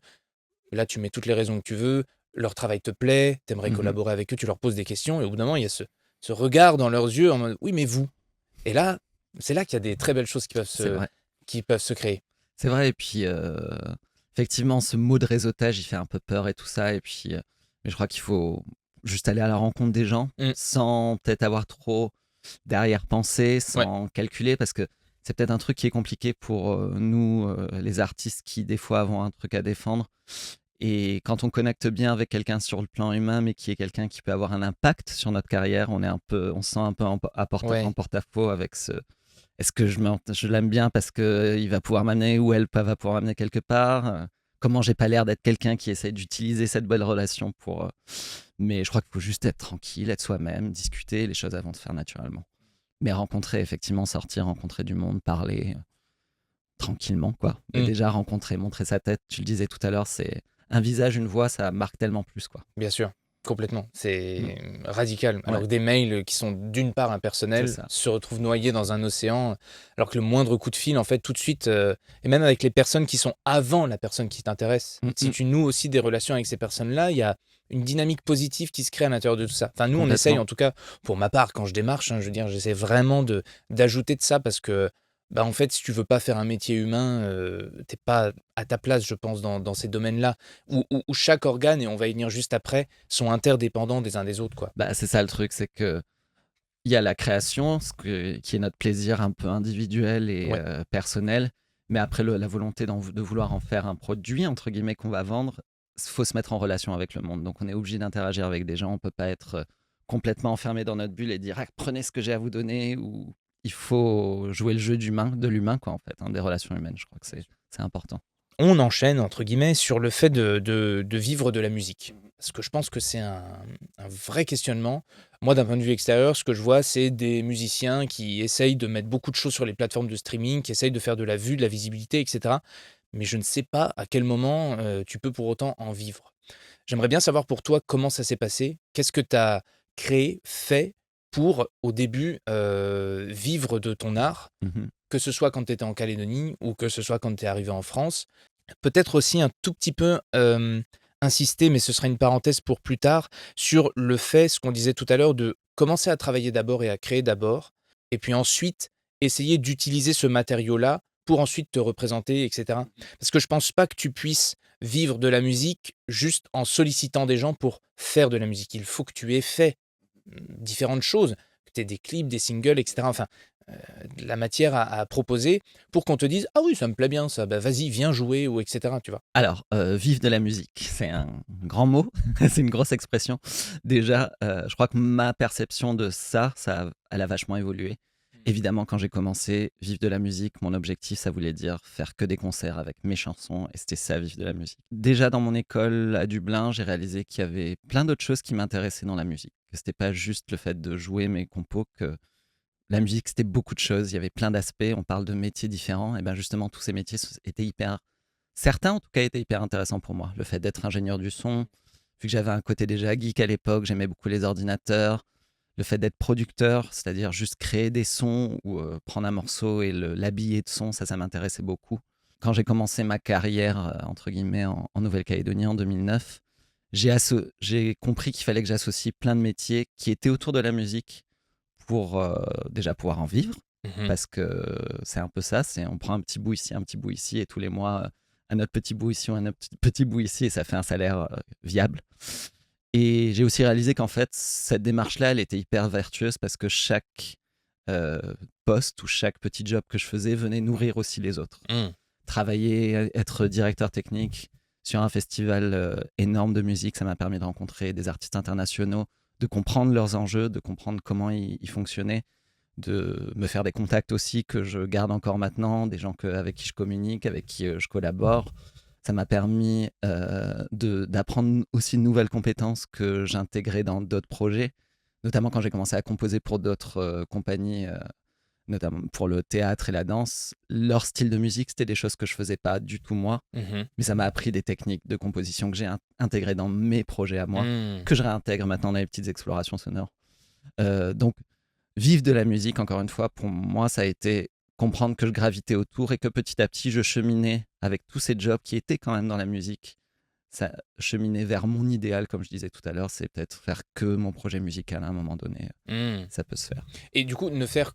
là, tu mets toutes les raisons que tu veux, leur travail te plaît, tu aimerais Mhm. collaborer avec eux, tu leur poses des questions et au bout d'un moment, il y a ce regard dans leurs yeux en mode: «Oui, mais vous?» Et là, c'est là qu'il y a des très belles choses qui peuvent C'est se vrai. qui peuvent se créer. C'est vrai, et puis effectivement, ce mot de réseautage, il fait un peu peur et tout ça. Et puis, mais je crois qu'il faut juste aller à la rencontre des gens Mmh, sans peut-être avoir trop d'arrière-pensée, ouais, sans calculer, parce que c'est peut-être un truc qui est compliqué pour nous, les artistes, qui des fois avons un truc à défendre. Et quand on connecte bien avec quelqu'un sur le plan humain, mais qui est quelqu'un qui peut avoir un impact sur notre carrière, on se sent un peu en ouais, porte-à-faux avec ce est-ce que je l'aime bien parce qu'il va pouvoir m'amener, ou elle va pouvoir m'amener quelque part, comment j'ai pas l'air d'être quelqu'un qui essaie d'utiliser cette belle relation pour. Mais je crois qu'il faut juste être tranquille, être soi-même, discuter, les choses vont se faire naturellement. Mais rencontrer, effectivement, sortir, rencontrer du monde, parler tranquillement, quoi. Mais mmh, déjà, rencontrer, montrer sa tête, tu le disais tout à l'heure, c'est un visage, une voix, ça marque tellement plus, quoi. bien sûr, complètement. Mm. C'est radical. Alors Ouais, que des mails qui sont d'une part c'est impersonnels ça. se retrouvent noyés dans un océan, alors que le moindre coup de fil, en fait, tout de suite, et même avec les personnes qui sont avant la personne qui t'intéresse, Mm, si mm. tu noues aussi des relations avec ces personnes-là, il y a une dynamique positive qui se crée à l'intérieur de tout ça. Enfin, nous, on essaye, Complètement. en tout cas, pour ma part, quand je démarche, hein, je veux dire, j'essaie vraiment d'ajouter de ça parce que, bah, en fait, si tu veux pas faire un métier humain, t'es pas à ta place, je pense, dans ces domaines-là, où chaque organe, et on va y venir juste après, sont interdépendants des uns des autres, quoi. Bah, c'est ça le truc, c'est que il y a la création, qui est notre plaisir un peu individuel et Ouais. personnel. Mais après, la volonté de vouloir en faire un produit, entre guillemets, qu'on va vendre, il faut se mettre en relation avec le monde. Donc, on est obligé d'interagir avec des gens. On ne peut pas être complètement enfermé dans notre bulle et dire ah, prenez ce que j'ai à vous donner. Ou il faut jouer le jeu de l'humain, quoi, en fait, hein, des relations humaines. Je crois que c'est important. On enchaîne, entre guillemets, sur le fait de vivre de la musique. Parce que je pense que c'est un vrai questionnement. Moi, d'un point de vue extérieur, ce que je vois, c'est des musiciens qui essayent de mettre beaucoup de choses sur les plateformes de streaming, qui essayent de faire de la vue, de la visibilité, etc. Mais je ne sais pas à quel moment tu peux pour autant en vivre. J'aimerais bien savoir pour toi comment ça s'est passé. Qu'est-ce que tu as créé, fait pour, au début, vivre de ton art, Mhm. que ce soit quand tu étais en Calédonie ou que ce soit quand tu es arrivé en France. Peut-être aussi un tout petit peu insister, mais ce sera une parenthèse pour plus tard, sur le fait, ce qu'on disait tout à l'heure, de commencer à travailler d'abord et à créer d'abord, et puis ensuite essayer d'utiliser ce matériau-là pour ensuite te représenter, etc. Parce que je pense pas que tu puisses vivre de la musique juste en sollicitant des gens pour faire de la musique. Il faut que tu aies fait différentes choses, que tu aies des clips, des singles, etc. Enfin, de la matière à proposer pour qu'on te dise: «Ah oui, ça me plaît bien ça, bah vas-y, viens jouer» ou et cetera, tu vois? Alors, vivre de la musique, c'est un grand mot, c'est une grosse expression. Déjà, je crois que ma perception de ça, elle a vachement évolué. Évidemment, quand j'ai commencé, vivre de la musique, mon objectif, ça voulait dire faire que des concerts avec mes chansons, et c'était ça, vivre de la musique. Déjà dans mon école à Dublin, j'ai réalisé qu'il y avait plein d'autres choses qui m'intéressaient dans la musique. Que c'était pas juste le fait de jouer mes compos, que la musique, c'était beaucoup de choses. Il y avait plein d'aspects. On parle de métiers différents. Et bien justement, tous ces métiers étaient hyper... Certains, en tout cas, étaient hyper intéressants pour moi. Le fait d'être ingénieur du son, vu que j'avais un côté déjà geek à l'époque, j'aimais beaucoup les ordinateurs. Le fait d'être producteur, c'est-à-dire juste créer des sons ou prendre un morceau et l'habiller de son, ça m'intéressait beaucoup. Quand j'ai commencé ma carrière, entre guillemets, en Nouvelle-Calédonie en 2009, j'ai compris qu'il fallait que j'associe plein de métiers qui étaient autour de la musique pour déjà pouvoir en vivre, Mhm. parce que c'est un peu ça, c'est on prend un petit bout ici, un petit bout ici, et tous les mois, un autre petit bout ici, un autre petit bout ici, et ça fait un salaire viable. Et j'ai aussi réalisé qu'en fait, cette démarche-là, elle était hyper vertueuse parce que chaque euh, poste ou chaque petit job que je faisais venait nourrir aussi les autres. Mm. Travailler, être directeur technique sur un festival énorme de musique, ça m'a permis de rencontrer des artistes internationaux, de comprendre leurs enjeux, de comprendre comment ils fonctionnaient, de me faire des contacts aussi que je garde encore maintenant, des gens avec qui je communique, avec qui je collabore. Ça m'a permis d'apprendre aussi de nouvelles compétences que j'intégrais dans d'autres projets, notamment quand j'ai commencé à composer pour d'autres compagnies, notamment pour le théâtre et la danse. Leur style de musique, c'était des choses que je faisais pas du tout moi, Mhm. mais ça m'a appris des techniques de composition que j'ai intégrées dans mes projets à moi, Mm. que je réintègre maintenant dans les petites explorations sonores. Donc, vivre de la musique, encore une fois, pour moi, ça a été comprendre que je gravitais autour et que petit à petit, je cheminais avec tous ces jobs qui étaient quand même dans la musique. Ça cheminait vers mon idéal, comme je disais tout à l'heure, c'est peut-être faire que mon projet musical à un moment donné. Mm. Ça peut se faire. Et du coup, ne faire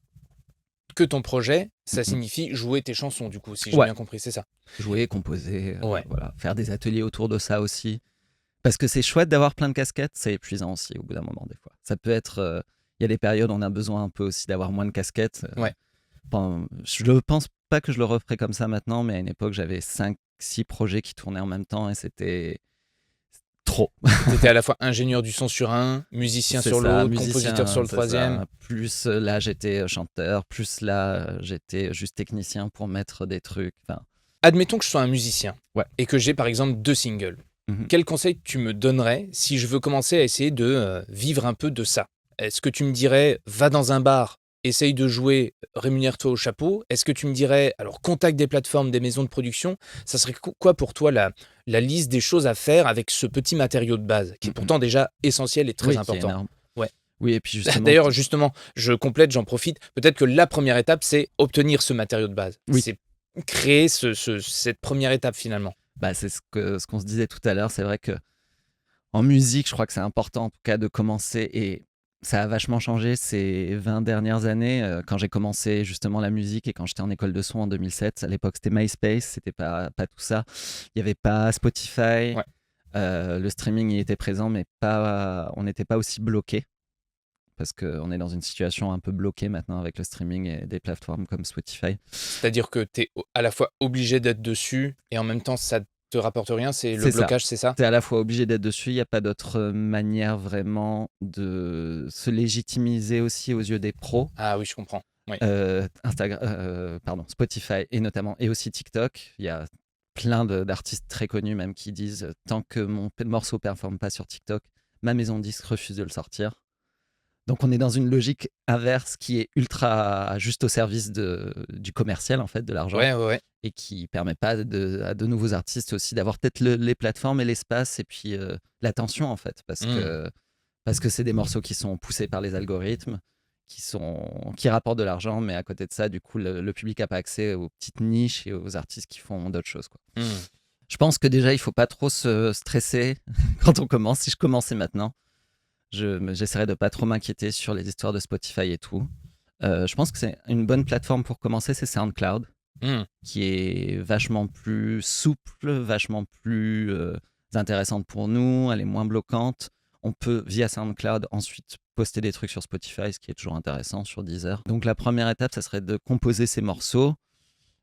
que ton projet, ça Mhm. signifie jouer tes chansons, du coup, si j'ai Ouais, bien compris, c'est ça? jouer, composer, Ouais. voilà, faire des ateliers autour de ça aussi. Parce que c'est chouette d'avoir plein de casquettes, c'est épuisant aussi au bout d'un moment des fois. Ça peut être, il y a des périodes où on a besoin un peu aussi d'avoir moins de casquettes. Ouais. Je ne pense pas que je le referai comme ça maintenant, mais à une époque, j'avais 5, 6 projets qui tournaient en même temps et c'était trop. T'étais à la fois ingénieur du son sur un, musicien C'est sur ça, l'autre, compositeur sur musicien, le c'est troisième. ça. Plus là, j'étais chanteur, plus là, j'étais juste technicien pour mettre des trucs. Enfin, Admettons que je sois un musicien ouais. et que j'ai par exemple 2 singles. Mhm. Quel conseil tu me donnerais si je veux commencer à essayer de vivre un peu de ça? Est-ce que tu me dirais, va dans un bar, essaye de jouer, rémunère-toi au chapeau? Est-ce que tu me dirais, alors contacte des plateformes, des maisons de production? Ça serait quoi pour toi la liste des choses à faire avec ce petit matériau de base, qui est Mhm. pourtant déjà essentiel et très Oui, qui est important? énorme. Ouais. Oui, et puis justement, D'ailleurs, justement, je complète, j'en profite. Peut-être que la première étape, c'est obtenir ce matériau de base. oui, C'est créer cette première étape finalement. bah, c'est ce qu'on se disait tout à l'heure. C'est vrai que en musique, je crois que c'est important en tout cas de commencer, et ça a vachement changé ces 20 dernières années. Quand j'ai commencé justement la musique et quand j'étais en école de son en 2007, à l'époque c'était MySpace, c'était pas tout ça. Il n'y avait pas Spotify, Ouais. le streaming y était présent, mais pas, on n'était pas aussi bloqué. Parce qu'on est dans une situation un peu bloquée maintenant avec le streaming et des plateformes comme Spotify. C'est-à-dire que tu es à la fois obligé d'être dessus et en même temps ça te rapporte rien, c'est le C'est ça. blocage, c'est ça? Tu es à la fois obligé d'être dessus, il n'y a pas d'autre manière vraiment de se légitimiser aussi aux yeux des pros. Ah oui, je comprends. Oui. Instagram, pardon, Spotify et notamment, et aussi TikTok. Il y a plein d'artistes très connus même qui disent tant que mon morceau ne performe pas sur TikTok, ma maison de disque refuse de le sortir. Donc on est dans une logique inverse qui est ultra juste au service du commercial en fait, de l'argent, Ouais, ouais, ouais. et qui permet pas à de nouveaux artistes aussi d'avoir peut-être les plateformes et l'espace et puis l'attention en fait, Hmm. parce que c'est des morceaux qui sont poussés par les algorithmes, qui rapportent de l'argent, mais à côté de ça, du coup, le public n'a pas accès aux petites niches et aux artistes qui font d'autres choses, quoi. Hmm. Je pense que déjà, il faut pas trop se stresser quand on commence. Si je commençais maintenant, j'essaierais de pas trop m'inquiéter sur les histoires de Spotify et tout. Je pense que c'est une bonne plateforme pour commencer, c'est SoundCloud, Hmm. qui est vachement plus souple, vachement plus intéressante pour nous, elle est moins bloquante. On peut, via SoundCloud, ensuite poster des trucs sur Spotify, ce qui est toujours intéressant, sur Deezer. Donc la première étape, ça serait de composer ces morceaux.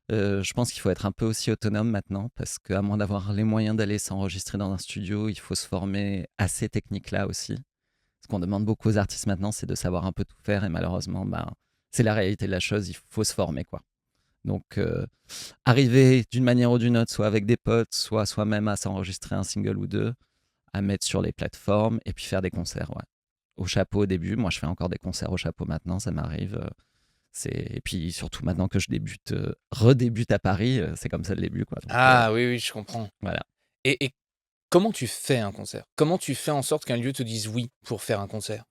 Je pense qu'il faut être un peu aussi autonome maintenant, parce qu'à moins d'avoir les moyens d'aller s'enregistrer dans un studio, il faut se former à ces techniques-là aussi. Ce qu'on demande beaucoup aux artistes maintenant, c'est de savoir un peu tout faire, et malheureusement, c'est la réalité de la chose, il faut se former, quoi. Donc, arriver d'une manière ou d'une autre, soit avec des potes, soit soi-même à s'enregistrer un single ou deux, à mettre sur les plateformes et puis faire des concerts, ouais. Au chapeau au début, moi je fais encore des concerts au chapeau maintenant, ça m'arrive. Et puis surtout maintenant que je redébute à Paris, c'est comme ça le début, quoi. Donc, Ah oui, oui, je comprends. voilà. Et comment tu fais un concert? Comment tu fais en sorte qu'un lieu te dise oui pour faire un concert?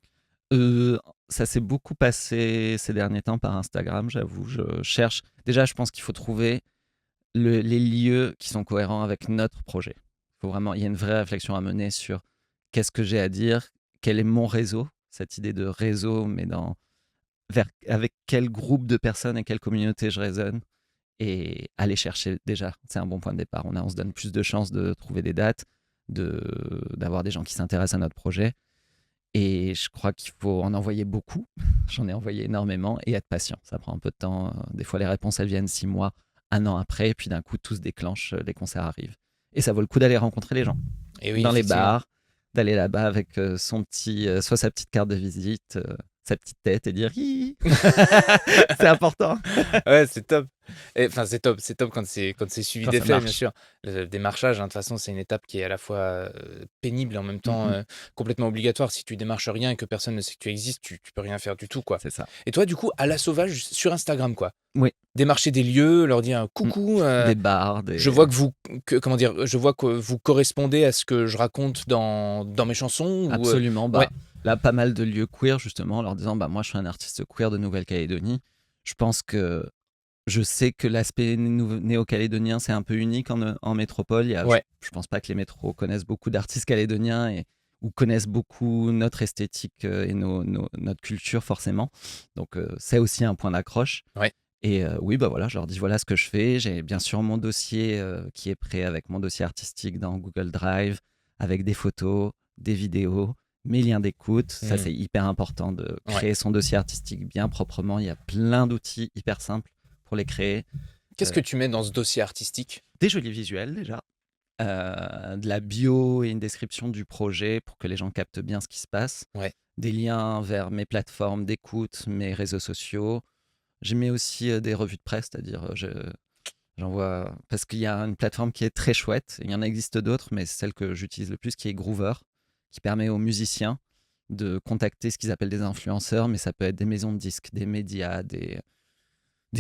Euh, Ça s'est beaucoup passé ces derniers temps par Instagram, j'avoue. Je cherche. Déjà, je pense qu'il faut trouver les lieux qui sont cohérents avec notre projet. Il y a une vraie réflexion à mener sur qu'est-ce que j'ai à dire, quel est mon réseau, cette idée de réseau, mais avec quel groupe de personnes et quelle communauté je résonne, et aller chercher déjà, c'est un bon point de départ. On se donne plus de chances de trouver des dates, d'avoir des gens qui s'intéressent à notre projet. Et je crois qu'il faut en envoyer beaucoup. J'en ai envoyé énormément et être patient. Ça prend un peu de temps. Des fois, les réponses, elles viennent 6 mois, un an après. Et puis d'un coup, tout se déclenche, les concerts arrivent. Et ça vaut le coup d'aller rencontrer les gens Et oui, dans les effectivement. bars, d'aller là-bas avec soit sa petite carte de visite, sa petite tête et dire hi. C'est important Ouais, c'est top. Enfin, c'est top quand c'est suivi quand ça d'effets, bien marche. sûr. Le démarchage, hein, de toute façon, c'est une étape qui est à la fois pénible et en même temps Mhm, complètement obligatoire. Si tu démarches rien et que personne ne sait que tu existes, tu peux rien faire du tout, quoi. c'est ça. Et toi, du coup, à la sauvage sur Instagram, quoi. Oui. Démarcher des lieux, leur dire Mm. coucou. Des bars, Je vois comment dire, je vois que vous correspondez à ce que je raconte dans mes chansons ou Absolument. ouais, Bah, là, pas mal de lieux queer, justement, en leur disant bah, moi, je suis un artiste queer de Nouvelle-Calédonie. Je pense que je sais que l'aspect néo-calédonien, c'est un peu unique en métropole. ouais. Je pense pas que les métros connaissent beaucoup d'artistes calédoniens ou connaissent beaucoup notre esthétique et notre culture, forcément. Donc, c'est aussi un point d'accroche. Ouais. Et oui, bah voilà, je leur dis voilà ce que je fais. J'ai bien sûr mon dossier qui est prêt avec mon dossier artistique dans Google Drive, avec des photos, des vidéos, mes liens d'écoute. Ça, Mm. c'est hyper important de Ouais. créer son dossier artistique bien proprement. Il y a plein d'outils hyper simples pour les créer. Qu'est-ce Euh, que tu mets dans ce dossier artistique? des jolis visuels déjà, de la bio et une description du projet pour que les gens captent bien ce qui se passe. Ouais. Des liens vers mes plateformes d'écoute, mes réseaux sociaux. Je mets aussi des revues de presse, c'est-à-dire j'envoie parce qu'il y a une plateforme qui est très chouette. Il y en existe d'autres, mais c'est celle que j'utilise le plus, qui est Groover, qui permet aux musiciens de contacter ce qu'ils appellent des influenceurs, mais ça peut être des maisons de disques, des médias, des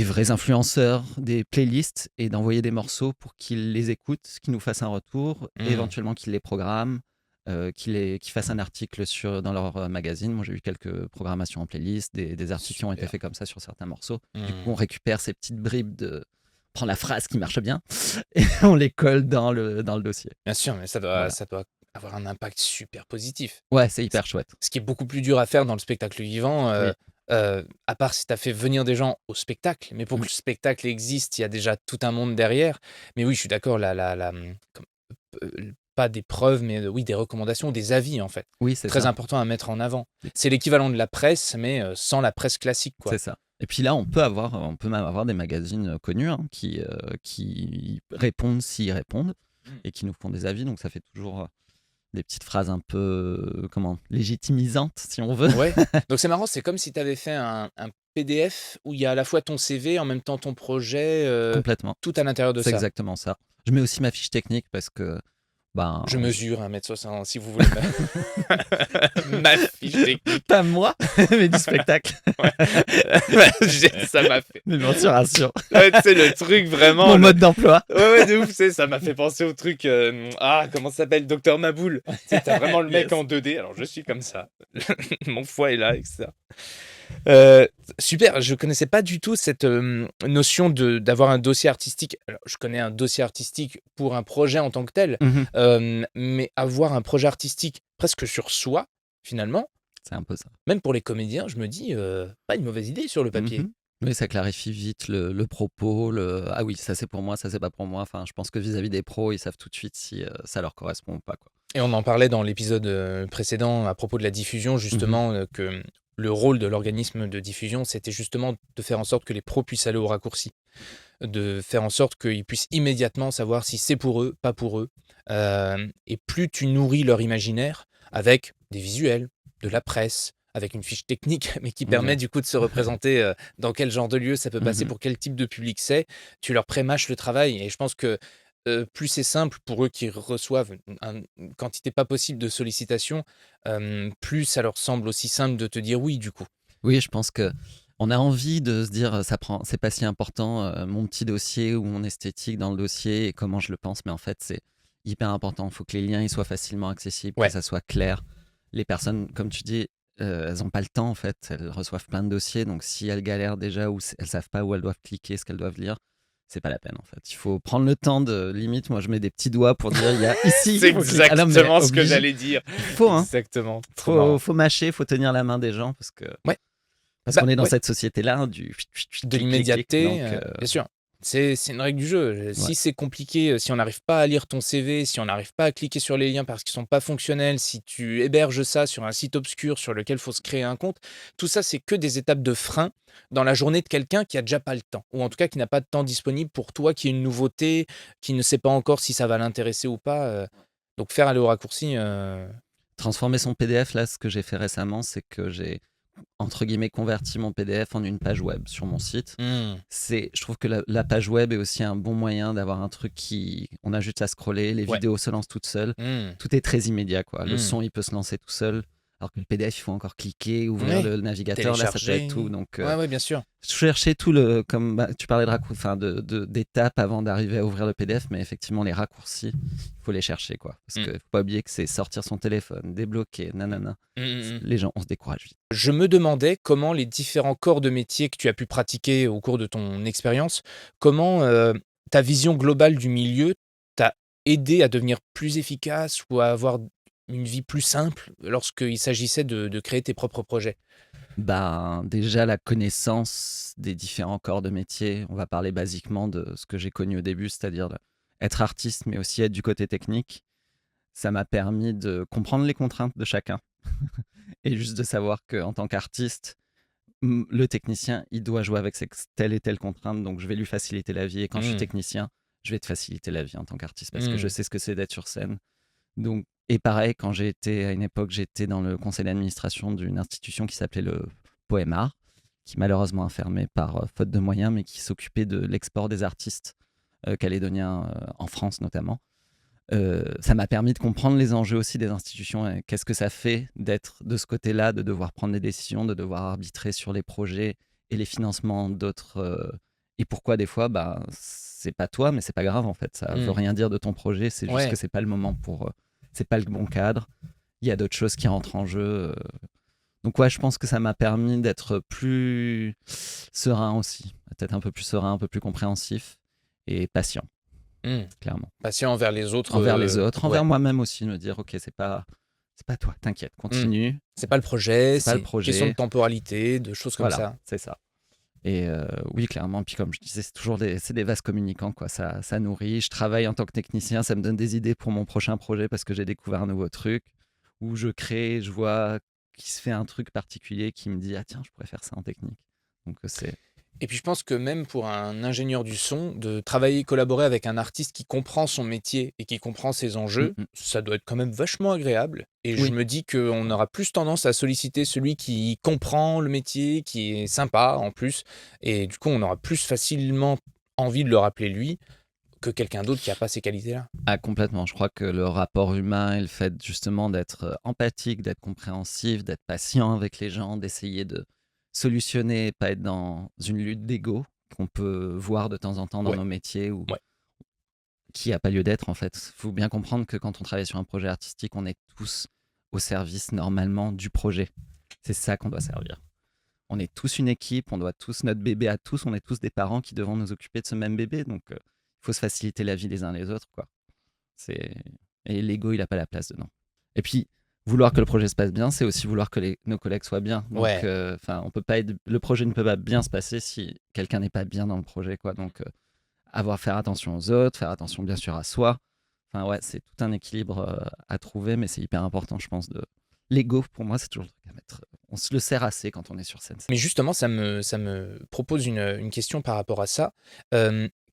vrais influenceurs, des playlists, et d'envoyer des morceaux pour qu'ils les écoutent, qu'ils nous fassent un retour, Mm. éventuellement qu'ils les programment, qu'ils fassent un article dans leur magazine. Moi, j'ai eu quelques programmations en playlist, des articles qui ont été Super. faits comme ça sur certains morceaux. Du coup, Mm. on récupère ces petites bribes on prend la phrase qui marche bien et on les colle dans le dossier. Bien sûr, mais Voilà. ça doit avoir un impact super positif. Ouais, c'est Ce hyper chouette. ce qui est beaucoup plus dur à faire dans le spectacle vivant, Oui. à part si tu as fait venir des gens au spectacle, mais pour Mm. que le spectacle existe, il y a déjà tout un monde derrière. Mais oui, je suis d'accord, pas des preuves, mais oui, des recommandations, des avis, en fait. Oui, c'est Très ça. important à mettre en avant. C'est l'équivalent de la presse, mais sans la presse classique, quoi. C'est ça. Et puis là, on peut même avoir des magazines connus qui répondent s'ils répondent Mmh. et qui nous font des avis. Donc ça fait toujours des petites phrases un peu, légitimisantes, si on veut. Ouais, donc c'est marrant, c'est comme si tu avais fait un PDF où il y a à la fois ton CV, en même temps ton projet, Complètement. tout à l'intérieur de C'est ça. exactement ça. Je mets aussi ma fiche technique parce que, ben, Je mesure 1,60 m si vous voulez ma fiche technique. pas moi, mais du spectacle. Ouais. Ça m'a fait Mais bien sûr, rassure. ouais, tu sais, le truc vraiment Mon mode d'emploi. ouais, de ouf, tu sais, ça m'a fait penser au truc, comment ça s'appelle? Docteur Maboul. Tu sais, tu vraiment le mec Yes. en 2D, alors je suis comme ça. Mon foie est là et cetera. Super, je connaissais pas du tout cette, notion d'avoir un dossier artistique. Alors, je connais un dossier artistique pour un projet en tant que tel, Mhm. mais avoir un projet artistique presque sur soi, finalement, C'est un peu ça. même pour les comédiens, je me dis, pas une mauvaise idée sur le papier. Mhm. Oui, ça clarifie vite le propos. Ah oui, ça c'est pour moi, ça c'est pas pour moi. Enfin, je pense que vis-à-vis des pros, ils savent tout de suite si ça leur correspond ou pas, quoi. Et on en parlait dans l'épisode, précédent à propos de la diffusion justement, que le rôle de l'organisme de diffusion, c'était justement de faire en sorte que les pros puissent aller au raccourci. De faire en sorte qu'ils puissent immédiatement savoir si c'est pour eux, pas pour eux. Et plus tu nourris leur imaginaire avec des visuels, de la presse, avec une fiche technique, mais qui permet Ouais. du coup de se représenter dans quel genre de lieu ça peut passer, Mmh. pour quel type de public c'est. Tu leur prémâches le travail et je pense que plus c'est simple pour eux qui reçoivent une quantité pas possible de sollicitations, plus ça leur semble aussi simple de te dire oui du coup. Oui, je pense que on a envie de se dire, ça prend c'est pas si important, mon petit dossier ou mon esthétique dans le dossier et comment je le pense, mais en fait, c'est hyper important. Il faut que les liens, ils soient facilement accessibles, que Ouais, ça soit clair. Les personnes, comme tu dis, elles ont pas le temps, en fait. Elles reçoivent plein de dossiers, donc si elles galèrent déjà ou elles savent pas où elles doivent cliquer, ce qu'elles doivent lire, c'est pas la peine, en fait. Il faut prendre le temps de limite, moi, je mets des petits doigts pour dire: «Il y a ici, c'est il faut cliquer». Ah non, mais exactement ce que obligé. j'allais dire. Il faut, hein. Exactement, trop Faut marrant. faut mâcher, faut tenir la main des gens Ouais, parce bah, qu'on est dans ouais. cette société-là, hein, du De clic, clic, clic, l'immédiateté, donc bien sûr. C'est une règle du jeu. ouais. Si c'est compliqué, si on n'arrive pas à lire ton CV, si on n'arrive pas à cliquer sur les liens parce qu'ils sont pas fonctionnels, si tu héberges ça sur un site obscur sur lequel il faut se créer un compte, tout ça, c'est que des étapes de frein dans la journée de quelqu'un qui a déjà pas le temps ou en tout cas qui n'a pas de temps disponible pour toi qui est une nouveauté, qui ne sait pas encore si ça va l'intéresser ou pas, donc faire aller au raccourci, Transformer son PDF, là, ce que j'ai fait récemment, c'est que j'ai, entre guillemets, «converti» mon PDF en une page web sur mon site. mmh, Je trouve que la page web est aussi un bon moyen d'avoir un truc qui on a juste à scroller, les ouais, vidéos se lancent toutes seules. mmh, Tout est très immédiat, quoi. Le mmh, son, il peut se lancer tout seul, alors que le PDF, il faut encore cliquer, ouvrir ouais, le navigateur. Là, ça peut être télécharger. tout, donc Ouais, ouais, bien sûr. chercher tout le comme bah, tu parlais de enfin d'étapes avant d'arriver à ouvrir le PDF, mais effectivement les raccourcis, il faut les chercher, quoi. Parce Mmh. que faut pas oublier que c'est sortir son téléphone, débloquer, nanana. Mmh mh mh. Les gens, on se décourage vite. Je me demandais comment les différents corps de métier que tu as pu pratiquer au cours de ton expérience, comment, ta vision globale du milieu t'a aidé à devenir plus efficace ou à avoir une vie plus simple lorsqu'il s'agissait de créer tes propres projets? Ben, déjà la connaissance des différents corps de métier, on va parler basiquement de ce que j'ai connu au début, c'est-à-dire être artiste, mais aussi être du côté technique. Ça m'a permis de comprendre les contraintes de chacun et juste de savoir qu'en tant qu'artiste, le technicien, il doit jouer avec telle et telle contrainte, donc je vais lui faciliter la vie. Et quand je suis Mmh. technicien, je vais te faciliter la vie en tant qu'artiste parce que je Mmh. sais ce que c'est d'être sur scène. Donc, et pareil, quand j'ai été à une époque, j'étais dans le conseil d'administration d'une institution qui s'appelait le Poémar, qui malheureusement a fermé par faute de moyens, mais qui s'occupait de l'export des artistes calédoniens en France notamment. Ça m'a permis de comprendre les enjeux aussi des institutions et qu'est-ce que ça fait d'être de ce côté-là, de devoir prendre des décisions, de devoir arbitrer sur les projets et les financements d'autres. Et pourquoi des fois, bah, c'est pas toi, mais c'est pas grave en fait. Ça veut Mmh. rien dire de ton projet, c'est juste que Ouais. c'est pas le moment pour. C'est pas le bon cadre. Il y a d'autres choses qui rentrent en jeu. Donc ouais, je pense que ça m'a permis d'être plus serein aussi, peut-être un peu plus serein, un peu plus compréhensif et patient, Mmh. clairement. Patient envers les autres, Envers les autres, ouais. envers moi-même aussi, de me dire: «OK, c'est pas toi, t'inquiète, Mmh. continue, C'est pas le projet, c'est pas le c'est question de projet». temporalité, de choses comme Voilà, ça. c'est ça. Et oui, clairement, puis comme je disais, c'est des vases communicants, quoi. Ça nourrit. Je travaille en tant que technicien, ça me donne des idées pour mon prochain projet parce que j'ai découvert un nouveau truc. Ou je crée, je vois qu'il se fait un truc particulier qui me dit: «Ah tiens, je pourrais faire ça en technique». Donc c'est Et puis je pense que même pour un ingénieur du son, de travailler, collaborer avec un artiste qui comprend son métier et qui comprend ses mmh enjeux, mh. ça doit être quand même vachement agréable. Et je Oui. me dis qu'on aura plus tendance à solliciter celui qui comprend le métier, qui est sympa en plus. Et du coup, on aura plus facilement envie de le rappeler lui que quelqu'un d'autre qui n'a pas ces qualités-là. Ah complètement, je crois que le rapport humain et le fait justement d'être, empathique, d'être compréhensif, d'être patient avec les gens, d'essayer de solutionner, pas être dans une lutte d'ego qu'on peut voir de temps en temps dans Ouais, nos métiers ou ouais. qui a pas lieu d'être en fait. Il faut bien comprendre que quand on travaille sur un projet artistique, on est tous au service normalement du projet. C'est ça qu'on doit servir. On est tous une équipe, on doit tous notre bébé à tous, on est tous des parents qui devons nous occuper de ce même bébé, donc il faut se faciliter la vie les uns les autres, quoi. C'est et l'ego, il a pas la place dedans. Et puis vouloir que le projet se passe bien, c'est aussi vouloir que nos collègues soient bien. Donc Ouais. enfin, on peut pas être le projet ne peut pas bien se passer si quelqu'un n'est pas bien dans le projet, quoi. Donc faire attention aux autres, faire attention bien sûr à soi. Enfin ouais, c'est tout un équilibre à trouver, mais c'est hyper important, je pense. L'ego, pour moi, c'est toujours le truc à mettre. On se le sert assez quand on est sur scène. Mais justement, ça me propose une question par rapport à ça.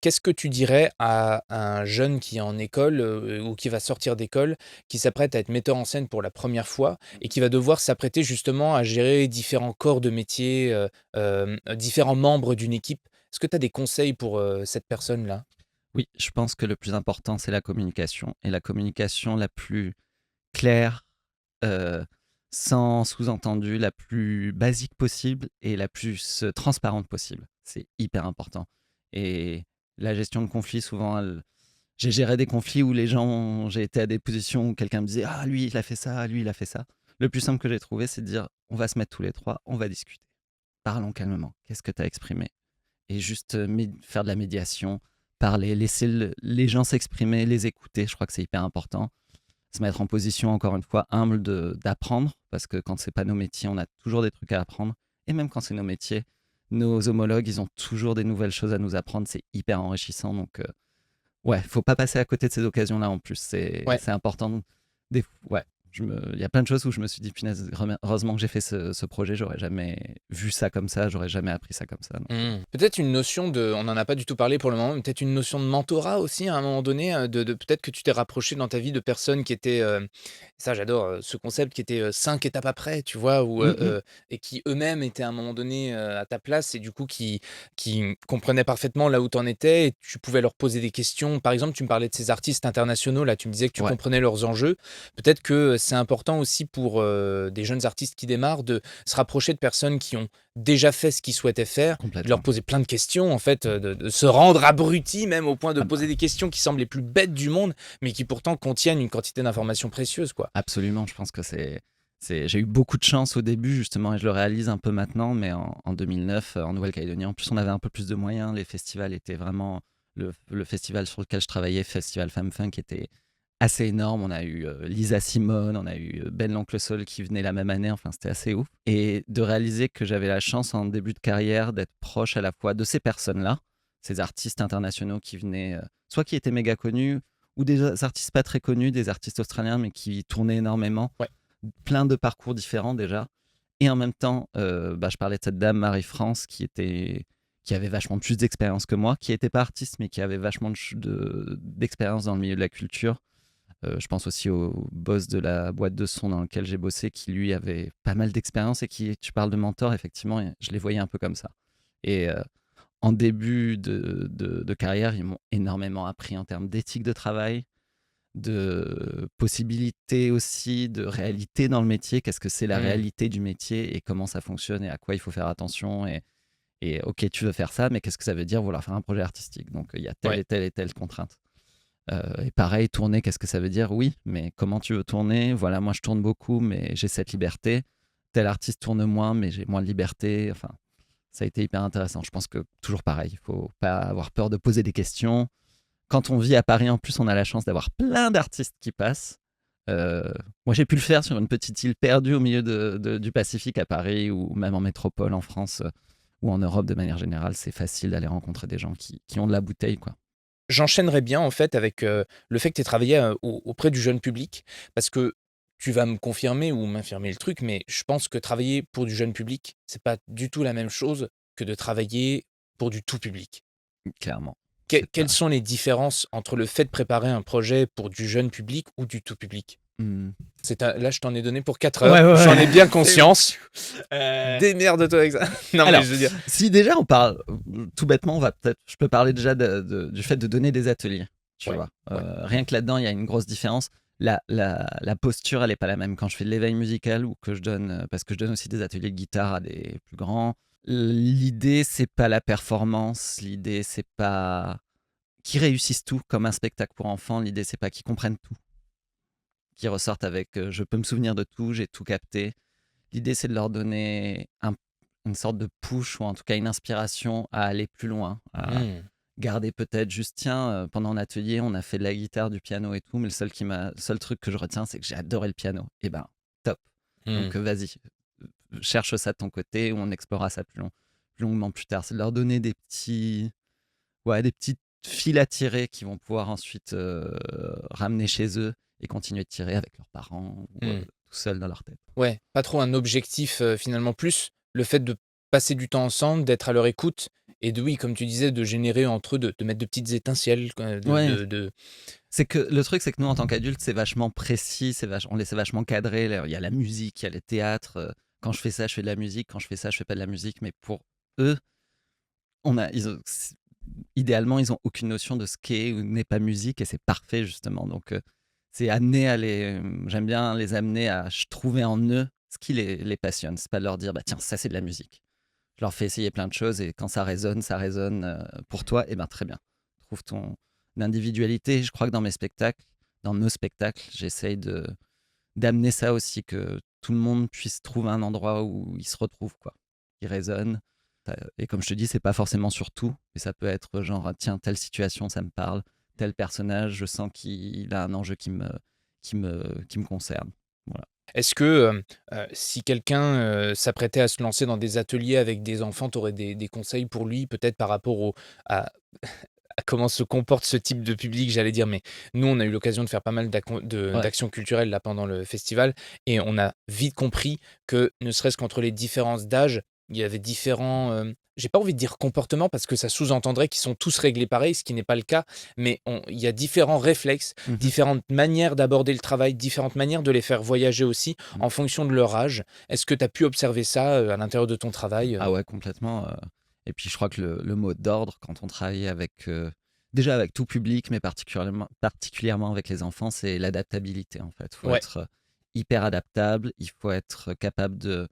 qu'est-ce que tu dirais à un jeune qui est en école ou qui va sortir d'école, qui s'apprête à être metteur en scène pour la première fois et qui va devoir s'apprêter justement à gérer différents corps de métier, différents membres d'une équipe? Est-ce que tu as des conseils pour cette personne-là? Oui, je pense que le plus important, c'est la communication. Et la communication la plus claire, euh, sans sous-entendu, la plus basique possible et la plus transparente possible. C'est hyper important. Et la gestion de conflits, souvent, j'ai géré des conflits où j'ai été à des positions où quelqu'un me disait ah, lui, il a fait ça, lui, il a fait ça. Le plus simple que j'ai trouvé, c'est de dire on va se mettre tous les trois, on va discuter. Parlons calmement. Qu'est-ce que tu as exprimé? Et juste faire de la médiation, parler, laisser les gens s'exprimer, les écouter. Je crois que c'est hyper important. Se mettre en position, encore une fois, humble d'apprendre, parce que quand c'est pas nos métiers, on a toujours des trucs à apprendre. Et même quand c'est nos métiers, nos homologues, ils ont toujours des nouvelles choses à nous apprendre. C'est hyper enrichissant. Donc, ouais, faut pas passer à côté de ces occasions-là en plus. Ouais. C'est important. Ouais, il y a plein de choses où je me suis dit, punaise, heureusement que j'ai fait ce projet. J'aurais jamais vu ça comme ça. J'aurais jamais appris ça comme ça. Donc, Peut-être une notion de on n'en a pas du tout parlé pour le moment, mais peut-être une notion de mentorat aussi à un moment donné, de peut-être que tu t'es rapproché dans ta vie de personnes qui étaient, ça j'adore, ce concept qui était, 5 étapes après, tu vois? Ou, mm, mm. et qui eux-mêmes étaient à un moment donné, à ta place et du coup qui comprenaient parfaitement là où tu en étais et tu pouvais leur poser des questions. Par exemple, tu me parlais de ces artistes internationaux là, tu me disais que tu Ouais, comprenais leurs enjeux. Peut-être que c'est important aussi pour, des jeunes artistes qui démarrent de se rapprocher de personnes qui ont déjà fait ce qu'ils souhaitaient faire, de leur complètement. poser plein de questions, en fait, de se rendre abruti même au point de Ah poser bah, des questions qui semblent les plus bêtes du monde, mais qui pourtant contiennent une quantité d'informations précieuses, quoi. absolument, je pense que j'ai eu beaucoup de chance au début, justement, et je le réalise un peu maintenant, mais en 2009, en Nouvelle-Calédonie, en plus, on avait un peu plus de moyens. Les festivals étaient vraiment. Le festival sur lequel je travaillais, Festival Femme Funk, était assez énorme. On a eu Lisa Simone, on a eu Ben l'Oncle Soul qui venait la même année, enfin, c'était assez ouf. Et de réaliser que j'avais la chance en début de carrière d'être proche à la fois de ces personnes-là, ces artistes internationaux qui venaient, soit qui étaient méga connus, ou des artistes pas très connus, des artistes australiens, mais qui tournaient énormément, Ouais. plein de parcours différents déjà. Et en même temps, je parlais de cette dame, Marie-France, qui avait vachement plus d'expérience que moi, qui n'était pas artiste, mais qui avait vachement d'expérience dans le milieu de la culture. Je pense aussi au boss de la boîte de son dans laquelle j'ai bossé, qui lui avait pas mal d'expérience et qui, tu parles de mentor, effectivement, et je les voyais un peu comme ça. Et en début de carrière, ils m'ont énormément appris en termes d'éthique de travail, de possibilités aussi, de réalité dans le métier. Qu'est-ce que c'est la Mmh. réalité du métier et comment ça fonctionne et à quoi il faut faire attention. Et ok, tu veux faire ça, mais qu'est-ce que ça veut dire vouloir faire un projet artistique? Donc il y a telle Ouais. et telle et telle contrainte. Et pareil, tourner, qu'est-ce que ça veut dire? Oui, mais comment tu veux tourner? Voilà, moi je tourne beaucoup, mais j'ai cette liberté. Tel artiste tourne moins, mais j'ai moins de liberté. Enfin, ça a été hyper intéressant. Je pense que toujours pareil, il faut pas avoir peur de poser des questions. Quand on vit à Paris, en plus, on a la chance d'avoir plein d'artistes qui passent. Euh, Moi, j'ai pu le faire sur une petite île perdue au milieu du Pacifique à Paris ou même en métropole en France ou en Europe de manière générale. C'est facile d'aller rencontrer des gens qui ont de la bouteille, quoi. J'enchaînerais bien en fait avec, le fait que tu aies travaillé, auprès du jeune public parce que tu vas me confirmer ou m'infirmer le truc, mais je pense que travailler pour du jeune public, c'est pas du tout la même chose que de travailler pour du tout public. Clairement. Quelles sont les différences entre le fait de préparer un projet pour du jeune public ou du tout public? Hmm. Là, je t'en ai donné pour 4 Ouais, heures, ouais, j'en ai ouais. bien C'est bon. conscience. Démerde-toi avec ça. Non, mais Alors, je veux dire si déjà on parle, tout bêtement, je peux parler déjà du fait de donner des ateliers, tu ouais, vois. ouais. Rien que là-dedans, il y a une grosse différence. La posture, elle n'est pas la même. Quand je fais de l'éveil musical ou que je donne, parce que je donne aussi des ateliers de guitare à des plus grands, l'idée, c'est pas la performance, l'idée, c'est pas qu'ils réussissent tout comme un spectacle pour enfants, l'idée, c'est pas qu'ils comprennent tout, qu'ils ressortent avec je peux me souvenir de tout, j'ai tout capté. L'idée, c'est de leur donner une sorte de push ou en tout cas une inspiration à aller plus loin, à Mmh. garder peut-être juste, tiens, pendant un atelier, on a fait de la guitare, du piano et tout, mais le seul truc que je retiens, c'est que j'ai adoré le piano. Et ben, top. Mmh. Donc, vas-y, cherche ça de ton côté ou on explorera ça plus longuement plus tard. C'est de leur donner des petites fils à tirer qui vont pouvoir ensuite ramener chez eux et continuer de tirer avec leurs parents ou Mmh. tout seuls dans leur tête. Ouais, pas trop un objectif, finalement, plus le fait de passer du temps ensemble, d'être à leur écoute et de oui, comme tu disais, de générer entre eux, de mettre de petites étincelles, quoi, Ouais, c'est que le truc, c'est que nous, en tant qu'adultes, c'est vachement précis, c'est vachement cadré. Là, il y a la musique, il y a le théâtre. Quand je fais ça, je fais de la musique. Quand je fais ça, je fais pas de la musique. Mais pour eux, idéalement, ils ont aucune notion de ce qu'est ou n'est pas musique et c'est parfait, justement. Donc, c'est amener j'aime bien les amener à trouver en eux ce qui les passionne. C'est pas de leur dire, bah tiens, ça c'est de la musique. Je leur fais essayer plein de choses et quand ça résonne pour toi, et ben très bien. Trouve ton individualité. Je crois que dans nos spectacles, j'essaye d'amener ça aussi, que tout le monde puisse trouver un endroit où il se retrouve, quoi, qui résonne. Et comme je te dis, c'est pas forcément sur tout, mais ça peut être genre, tiens, telle situation, ça me parle, tel personnage, je sens qu'il a un enjeu qui me concerne. Voilà. Est-ce que, si quelqu'un, s'apprêtait à se lancer dans des ateliers avec des enfants, tu aurais des conseils pour lui, peut-être par rapport à à comment se comporte ce type de public, j'allais dire, mais nous, on a eu l'occasion de faire pas mal Ouais. d'actions culturelles là pendant le festival et on a vite compris que, ne serait-ce qu'entre les différences d'âge, il y avait différents, j'ai pas envie de dire comportements parce que ça sous-entendrait qu'ils sont tous réglés pareil, ce qui n'est pas le cas, mais il y a différents réflexes, Mhm. différentes manières d'aborder le travail, différentes manières de les faire voyager aussi Mm. en fonction de leur âge. Est-ce que tu as pu observer ça, à l'intérieur de ton travail? Ah ouais, complètement. Et puis je crois que le mot d'ordre, quand on travaille déjà avec tout public, mais particulièrement avec les enfants, c'est l'adaptabilité en fait. Il faut Ouais. être hyper adaptable, il faut être capable de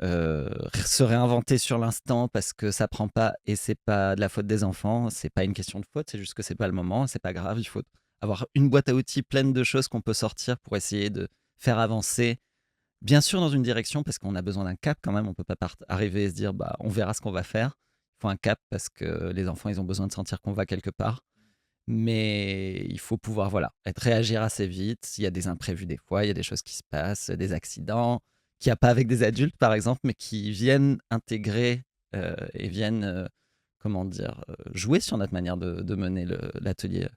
se réinventer sur l'instant parce que ça prend pas, et c'est pas de la faute des enfants, c'est pas une question de faute, c'est juste que c'est pas le moment, c'est pas grave, il faut avoir une boîte à outils pleine de choses qu'on peut sortir pour essayer de faire avancer. Bien sûr, dans une direction, parce qu'on a besoin d'un cap quand même. On peut pas arriver et se dire, bah, on verra ce qu'on va faire. Il faut un cap parce que les enfants, ils ont besoin de sentir qu'on va quelque part. Mais il faut pouvoir, voilà, réagir assez vite. Il y a des imprévus des fois, il y a des choses qui se passent, des accidents qu'il n'y a pas avec des adultes, par exemple, mais qui viennent intégrer et viennent, comment dire, jouer sur notre manière de mener l'atelier.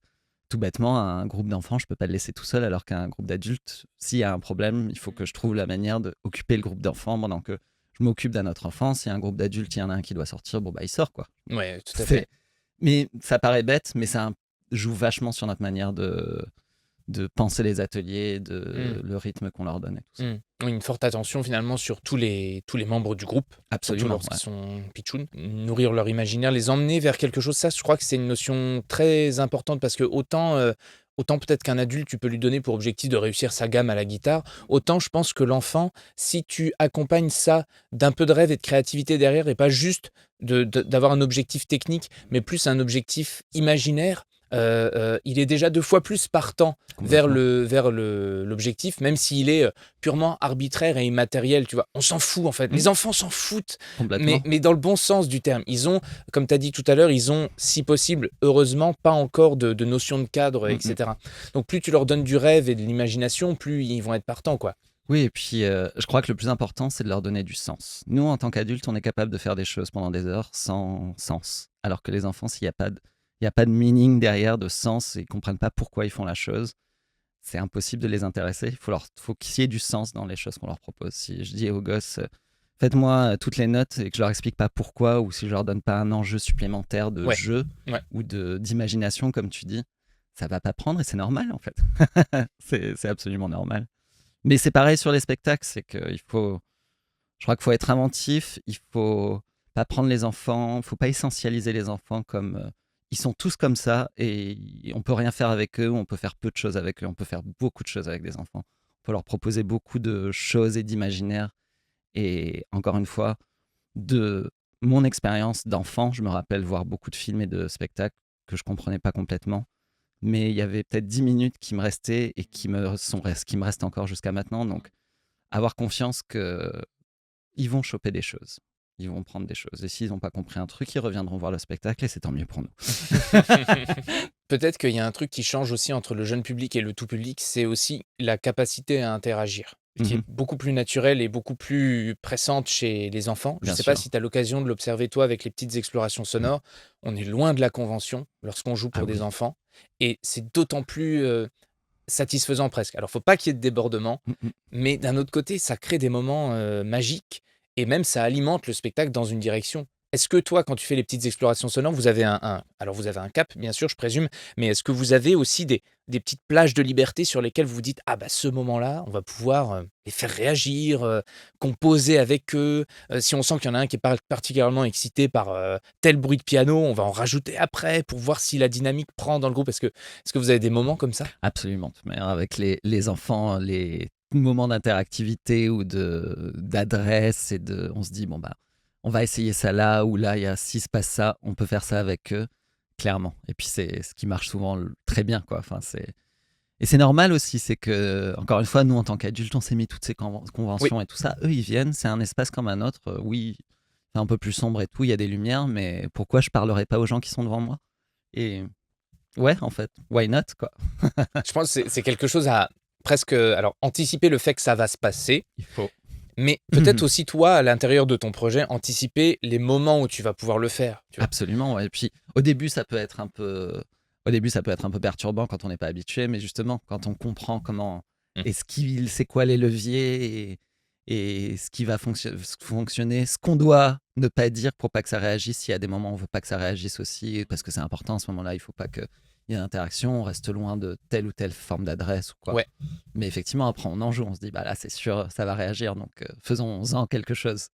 Tout bêtement, un groupe d'enfants, je peux pas le laisser tout seul, alors qu'un groupe d'adultes, s'il y a un problème, il faut que je trouve la manière d'occuper le groupe d'enfants pendant que je m'occupe d'un autre enfant. S'il y a un groupe d'adultes, il y en a un qui doit sortir, bon bah il sort, quoi. Ouais, tout à fait. C'est... Mais ça paraît bête, mais ça joue vachement sur notre manière de penser les ateliers, Mmh. le rythme qu'on leur donne et tout ça. Mmh. Oui, une forte attention finalement sur tous les membres du groupe, surtout Absolument, ouais. lorsqu'ils sont pitchouns. Nourrir leur imaginaire, les emmener vers quelque chose, ça je crois que c'est une notion très importante parce que autant peut-être qu'un adulte, tu peux lui donner pour objectif de réussir sa gamme à la guitare, autant je pense que l'enfant, si tu accompagnes ça d'un peu de rêve et de créativité derrière et pas juste d'avoir un objectif technique, mais plus un objectif imaginaire, il est déjà 2 fois plus partant Complètement. vers l'objectif, même s'il est, purement arbitraire et immatériel, tu vois? On s'en fout en fait. Mm, Les enfants s'en foutent, mais complètement. mais dans le bon sens du terme. Ils ont, comme tu as dit tout à l'heure, ils ont, si possible, heureusement, pas encore de notion de cadre, Mm, et mm. cetera. Donc plus tu leur donnes du rêve et de l'imagination, plus ils vont être partants, quoi. Oui, et puis je crois que le plus important, c'est de leur donner du sens. Nous, en tant qu'adultes, on est capable de faire des choses pendant des heures sans sens. Alors que les enfants, il y a pas de meaning derrière, de sens, et ils comprennent pas pourquoi ils font la chose, c'est impossible de les intéresser. Faut qu'il y ait du sens dans les choses qu'on leur propose. Si je dis aux gosses, faites-moi toutes les notes et que je leur explique pas pourquoi, ou si je leur donne pas un enjeu supplémentaire de Ouais, jeu ouais. ou d'imagination, comme tu dis, ça va pas prendre et c'est normal en fait. C'est absolument normal. Mais c'est pareil sur les spectacles, c'est qu'il faut, je crois qu'il faut être inventif, il faut pas prendre les enfants, il faut pas essentialiser les enfants comme ils sont tous comme ça et on peut rien faire avec eux, ou on peut faire peu de choses avec eux, on peut faire beaucoup de choses avec des enfants. On peut leur proposer beaucoup de choses et d'imaginaire. Et encore une fois, de mon expérience d'enfant, je me rappelle voir beaucoup de films et de spectacles que je comprenais pas complètement, mais il y avait peut-être 10 minutes qui me restaient et qui me restent encore jusqu'à maintenant. Donc avoir confiance que ils vont choper des choses. Ils vont prendre des choses. Et s'ils n'ont pas compris un truc, ils reviendront voir le spectacle et c'est tant mieux pour nous. Peut-être qu'il y a un truc qui change aussi entre le jeune public et le tout public, c'est aussi la capacité à interagir, qui est Mhm, beaucoup plus naturelle et beaucoup plus pressante chez les enfants. Je ne bien sais pas sûr. si tu as l'occasion de l'observer toi avec les petites explorations sonores. On est loin de la convention lorsqu'on joue Ah pour des oui. enfants et c'est d'autant plus satisfaisant presque. Alors, faut pas qu'il y ait de débordement, Mhm, mais d'un autre côté, ça crée des moments magiques et même ça alimente le spectacle dans une direction. Est-ce que toi, quand tu fais les petites explorations sonores, vous avez alors vous avez un cap, bien sûr, je présume, mais est-ce que vous avez aussi des petites plages de liberté sur lesquelles vous vous dites: «Ah bah, ce moment-là, on va pouvoir, les faire réagir, composer avec eux, si on sent qu'il y en a un qui est particulièrement excité par, tel bruit de piano, on va en rajouter après pour voir si la dynamique prend dans le groupe». Est-ce que vous avez des moments comme ça? Absolument. Mais avec les enfants, les moments d'interactivité ou d'adresse on se dit, bon, bah, on va essayer ça là, ou là, s'il se passe ça, on peut faire ça avec eux, clairement. Et puis, c'est ce qui marche souvent très bien, quoi. Enfin, et c'est normal aussi, c'est que, encore une fois, nous, en tant qu'adultes, on s'est mis toutes ces Oui. conventions et tout ça. Eux, ils viennent, c'est un espace comme un autre. Oui, c'est un peu plus sombre et tout, il y a des lumières, mais pourquoi je parlerais pas aux gens qui sont devant moi? Et ouais, en fait, why not, quoi? Je pense que c'est quelque chose à presque, alors anticiper le fait que ça va se passer, Il faut. mais peut-être aussi toi, à l'intérieur de ton projet, anticiper les moments où tu vas pouvoir le faire, tu vois? Absolument, ouais. Et puis au début, ça peut être un peu perturbant quand on n'est pas habitué, mais justement, quand on comprend comment Mmh. et c'est quoi les leviers et ce qui va fonctionner, ce qu'on doit ne pas dire pour pas que ça réagisse. S'il y a des moments où on veut pas que ça réagisse aussi, parce que c'est important à ce moment-là, il faut pas qu'il y ait d'interaction, on reste loin de telle ou telle forme d'adresse ou quoi. Ouais. Mais effectivement, après, on en joue, on se dit, bah là, c'est sûr, ça va réagir, donc faisons-en quelque chose.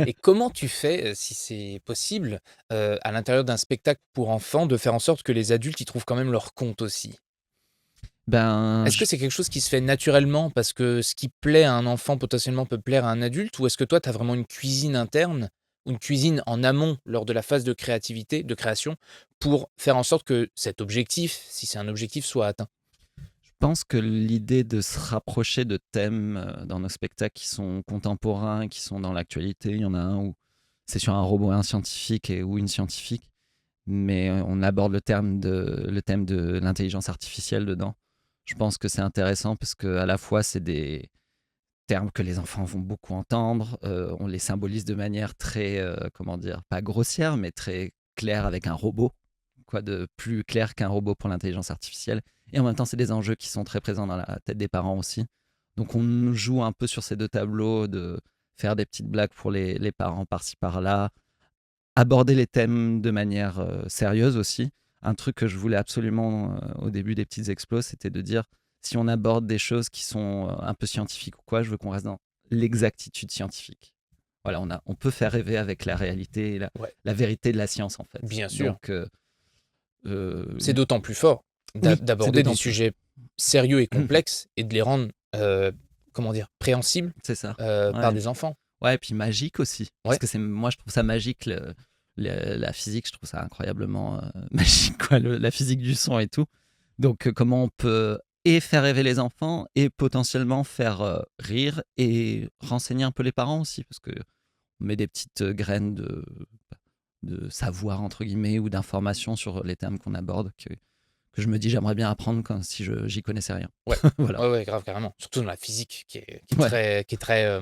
Et comment tu fais, si c'est possible, à l'intérieur d'un spectacle pour enfants, de faire en sorte que les adultes y trouvent quand même leur compte aussi? Ben, Est-ce que c'est quelque chose qui se fait naturellement parce que ce qui plaît à un enfant potentiellement peut plaire à un adulte? Ou est-ce que toi, tu as vraiment une cuisine interne ou une cuisine en amont lors de la phase de créativité, de création, pour faire en sorte que cet objectif, si c'est un objectif, soit atteint? Je pense que l'idée de se rapprocher de thèmes dans nos spectacles qui sont contemporains, qui sont dans l'actualité, il y en a un où c'est sur un robot, un scientifique ou une scientifique, mais on aborde le thème de l'intelligence artificielle dedans. Je pense que c'est intéressant parce que à la fois c'est des termes que les enfants vont beaucoup entendre, on les symbolise de manière très, comment dire, pas grossière, mais très claire avec un robot. Quoi de plus clair qu'un robot pour l'intelligence artificielle? Et en même temps, c'est des enjeux qui sont très présents dans la tête des parents aussi. Donc on joue un peu sur ces deux tableaux, de faire des petites blagues pour les parents par-ci par-là, aborder les thèmes de manière sérieuse aussi. Un truc que je voulais absolument au début des petites explos, c'était de dire, si on aborde des choses qui sont un peu scientifiques ou quoi, je veux qu'on reste dans l'exactitude scientifique. Voilà, on peut faire rêver avec la réalité et Ouais, la vérité de la science en fait. bien sûr. Donc C'est d'autant plus fort oui, c'est d'aborder des d'autant plus. sujets sérieux et complexes et de les rendre, comment dire? Préhensibles, C'est ça. par Ouais. des enfants. Ouais, et puis magique aussi. Parce Ouais. que moi, je trouve ça magique, la physique, je trouve ça incroyablement magique, quoi, la physique du son et tout. Donc, comment on peut et faire rêver les enfants et potentiellement faire rire et renseigner un peu les parents aussi, parce que on met des petites graines de savoir, entre guillemets, ou d'informations sur les termes qu'on aborde, que je me dis j'aimerais bien apprendre quand, si j'y connaissais rien. Ouais. Voilà. Ouais, ouais, grave, carrément. Surtout dans la physique qui est Ouais. très,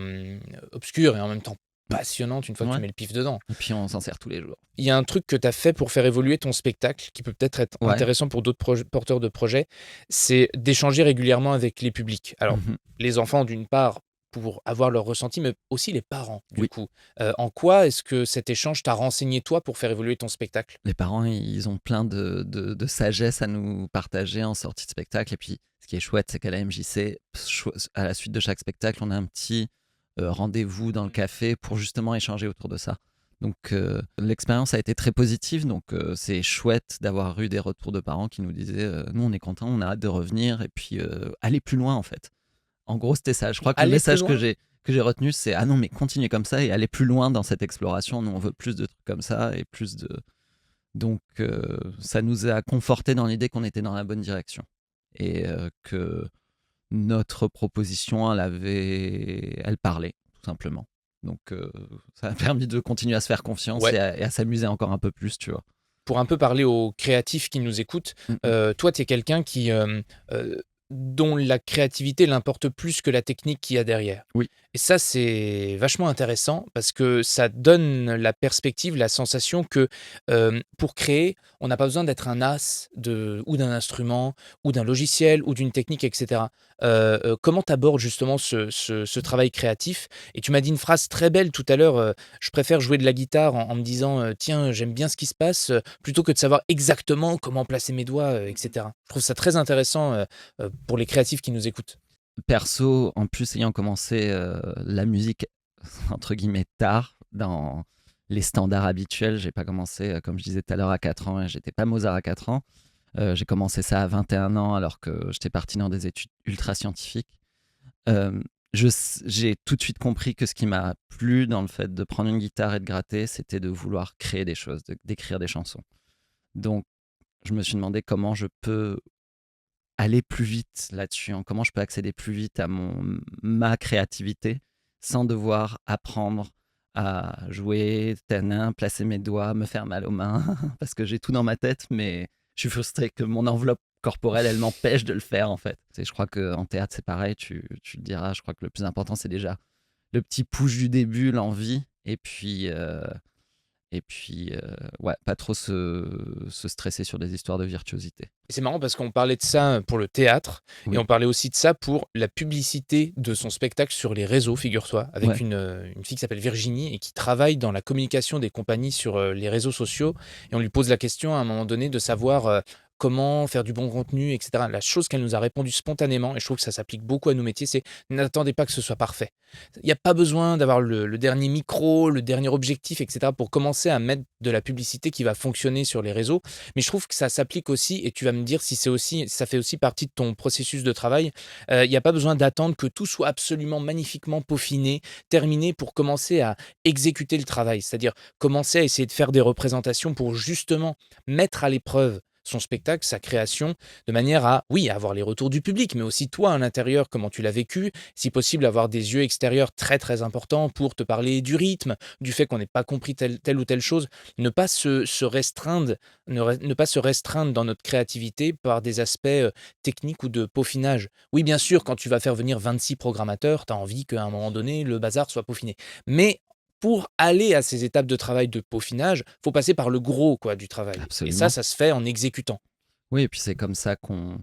obscure et en même temps passionnante une fois que tu Ouais. mets le pif dedans. Et puis, on s'en sert tous les jours. Il y a un truc que tu as fait pour faire évoluer ton spectacle qui peut peut-être être Ouais. intéressant pour d'autres porteurs de projets, c'est d'échanger régulièrement avec les publics. Alors, Mhm. les enfants d'une part pour avoir leur ressenti, mais aussi les parents du Oui. coup. En quoi est-ce que cet échange t'a renseigné toi pour faire évoluer ton spectacle? Les parents, ils ont plein de sagesse à nous partager en sortie de spectacle. Et puis, ce qui est chouette, c'est qu'à la MJC, à la suite de chaque spectacle, on a un petit rendez-vous dans le café pour justement échanger autour de ça. Donc, l'expérience a été très positive. Donc, c'est chouette d'avoir eu des retours de parents qui nous disaient nous, on est contents, on a hâte de revenir. Et puis, aller plus loin, en fait. En gros, c'était ça. Je crois que le Aller plus message que loin? j'ai retenu, c'est ah non, mais continuez comme ça et aller plus loin dans cette exploration. Nous, on veut plus de trucs comme ça et plus de. Donc, ça nous a conforté dans l'idée qu'on était dans la bonne direction et que notre proposition, elle parlait, tout simplement. Donc, ça a permis de continuer à se faire confiance Ouais. et à s'amuser encore un peu plus, tu vois. Pour un peu parler aux créatifs qui nous écoutent, Mm, mm. toi, tu es quelqu'un qui, dont la créativité l'importe plus que la technique qu'il y a derrière. Oui. Et ça, c'est vachement intéressant parce que ça donne la perspective, la sensation que pour créer, on n'a pas besoin d'être un as ou d'un instrument, ou d'un logiciel, ou d'une technique, etc. Comment tu abordes justement ce travail créatif? Et tu m'as dit une phrase très belle tout à l'heure, je préfère jouer de la guitare en me disant tiens, j'aime bien ce qui se passe, plutôt que de savoir exactement comment placer mes doigts, etc. Je trouve ça très intéressant pour les créatifs qui nous écoutent. Perso, en plus, ayant commencé la musique, entre guillemets, tard, dans les standards habituels, j'ai pas commencé, comme je disais tout à l'heure, à 4 ans, et j'étais pas Mozart à 4 ans. J'ai commencé ça à 21 ans, alors que j'étais parti dans des études ultra scientifiques. Euh, j'ai tout de suite compris que ce qui m'a plu dans le fait de prendre une guitare et de gratter, c'était de vouloir créer des choses, d'écrire des chansons. Donc, je me suis demandé comment je peux aller plus vite là-dessus, hein. Comment je peux accéder plus vite à ma créativité sans devoir apprendre à jouer, tanin, placer mes doigts, me faire mal aux mains, parce que j'ai tout dans ma tête, mais je suis frustré que mon enveloppe corporelle, elle m'empêche de le faire en fait. Je crois qu'en théâtre, c'est pareil, tu le diras, je crois que le plus important, c'est déjà le petit push du début, l'envie, et puis, ouais, pas trop se stresser sur des histoires de virtuosité. Et c'est marrant parce qu'on parlait de ça pour le théâtre et Oui, on parlait aussi de ça pour la publicité de son spectacle sur les réseaux, figure-toi, avec ouais, une fille qui s'appelle Virginie et qui travaille dans la communication des compagnies sur les réseaux sociaux. Et on lui pose la question à un moment donné de savoir comment faire du bon contenu, etc. La chose qu'elle nous a répondu spontanément, et je trouve que ça s'applique beaucoup à nos métiers, c'est n'attendez pas que ce soit parfait. Il n'y a pas besoin d'avoir le dernier micro, le dernier objectif, etc. pour commencer à mettre de la publicité qui va fonctionner sur les réseaux. Mais je trouve que ça s'applique aussi, et tu vas me dire si ça fait aussi partie de ton processus de travail. Il n'y a pas besoin d'attendre que tout soit absolument magnifiquement peaufiné, terminé pour commencer à exécuter le travail. C'est-à-dire commencer à essayer de faire des représentations pour justement mettre à l'épreuve son spectacle, sa création, de manière à, oui, avoir les retours du public, mais aussi toi à l'intérieur, comment tu l'as vécu, si possible avoir des yeux extérieurs très très importants pour te parler du rythme, du fait qu'on n'ait pas compris telle ou telle chose, ne pas se restreindre ne pas se restreindre dans notre créativité par des aspects techniques ou de peaufinage. Oui, bien sûr, quand tu vas faire venir 26 programmateurs, tu as envie qu'à un moment donné, le bazar soit peaufiné. Mais pour aller à ces étapes de travail de peaufinage, faut passer par le gros quoi, du travail. Et ça, absolument. ça se fait en exécutant. Oui, et puis c'est comme ça qu'on.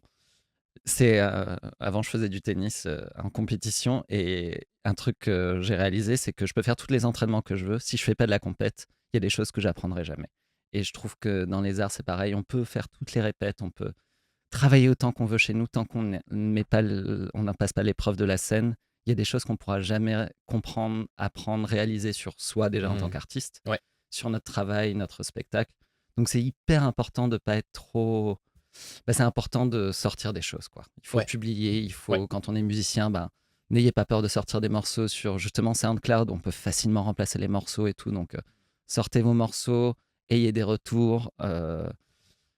Avant, je faisais du tennis en compétition, et un truc que j'ai réalisé, c'est que je peux faire tous les entraînements que je veux. Si je fais pas de la compète, il y a des choses que j'apprendrai jamais. Et je trouve que dans les arts, c'est pareil. On peut faire toutes les répètes, on peut travailler autant qu'on veut chez nous, tant qu'on on n'en passe pas l'épreuve de la scène. Il y a des choses qu'on pourra jamais comprendre, apprendre, réaliser sur soi déjà en tant Mmh. qu'artiste, Ouais, sur notre travail, notre spectacle. Donc c'est hyper important de pas être trop. C'est important de sortir des choses, quoi. Il faut ouais, publier, ouais. quand on est musicien, n'ayez pas peur de sortir des morceaux sur justement SoundCloud. On peut facilement remplacer les morceaux et tout. Donc sortez vos morceaux, ayez des retours,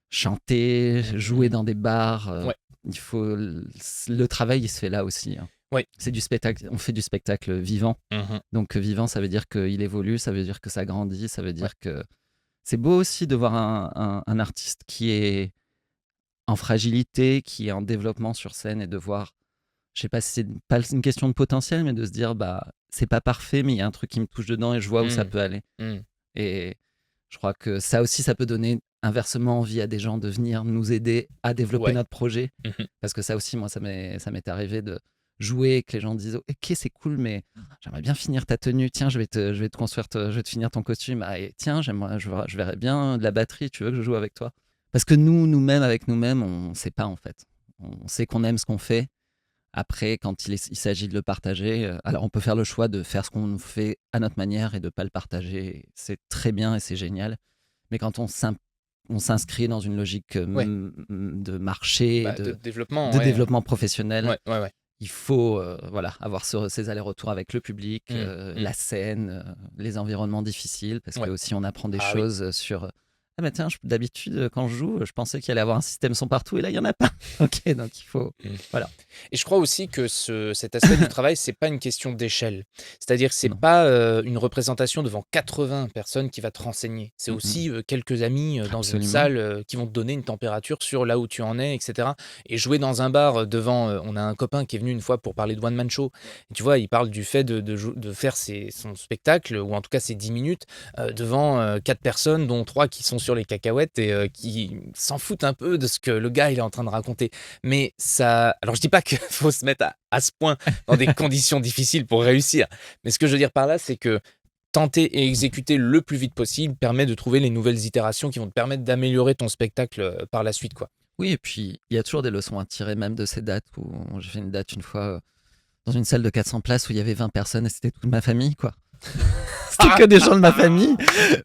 chantez, jouez Mmh. dans des bars. Ouais, Le travail, il se fait là aussi, hein. ouais. C'est du spectacle. On fait du spectacle vivant. Mmh. Donc vivant, ça veut dire qu'il évolue, ça veut dire que ça grandit, ça veut Ouais. dire que c'est beau aussi de voir un artiste qui est en fragilité, qui est en développement sur scène, et de voir, je sais pas si c'est pas une question de potentiel, mais de se dire, c'est pas parfait, mais il y a un truc qui me touche dedans et je vois où ça Mmh. peut aller. Mmh. Et je crois que ça aussi, ça peut donner inversement envie à des gens de venir nous aider à développer Ouais. notre projet. Mmh. Parce que ça aussi, moi, ça m'est arrivé de jouer, que les gens disent, ok, c'est cool, mais j'aimerais bien finir ta tenue. Tiens, je vais te construire, je vais te finir ton costume. Ah, et tiens, je verrais bien de la batterie. Tu veux que je joue avec toi? Parce que nous-mêmes, avec nous-mêmes, on ne sait pas en fait. On sait qu'on aime ce qu'on fait. Après, quand il s'agit de le partager, alors on peut faire le choix de faire ce qu'on fait à notre manière et de ne pas le partager. C'est très bien et c'est génial. Mais quand on s'inscrit dans une logique Ouais. de marché, Bah, de développement, de ouais. développement professionnel, Ouais, ouais, ouais. il faut voilà, avoir ces allers-retours avec le public, Mmh. Mmh. la scène, les environnements difficiles, parce que Ouais. aussi on apprend des Ah oui. choses sur Ah bah tiens, d'habitude, quand je joue, je pensais qu'il allait avoir un système son partout et là, il n'y en a pas. Ok, donc il faut. Mmh. Voilà. Et je crois aussi que cet aspect du travail, c'est pas une question d'échelle. C'est-à-dire que c'est Non. pas, une représentation devant 80 personnes qui va te renseigner. C'est Mm, mm. aussi, quelques amis, dans une Absolument. salle, qui vont te donner une température sur là où tu en es et cetera. Et jouer dans un bar, devant, on a un copain qui est venu une fois pour parler de one man show. Et tu vois, il parle du fait de faire son spectacle ou en tout cas ses 10 minutes, devant, 4 personnes dont 3 qui sont sur les cacahuètes et qui s'en foutent un peu de ce que le gars il est en train de raconter. Mais ça alors je dis pas qu'il faut se mettre à ce point dans des conditions difficiles pour réussir. Mais ce que je veux dire par là, c'est que tenter et exécuter le plus vite possible permet de trouver les nouvelles itérations qui vont te permettre d'améliorer ton spectacle, par la suite, quoi. Oui, et puis il y a toujours des leçons à tirer, même de ces dates où j'ai fait une date une fois dans une salle de 400 places où il y avait 20 personnes et c'était toute ma famille, quoi. C'était que des gens de ma famille.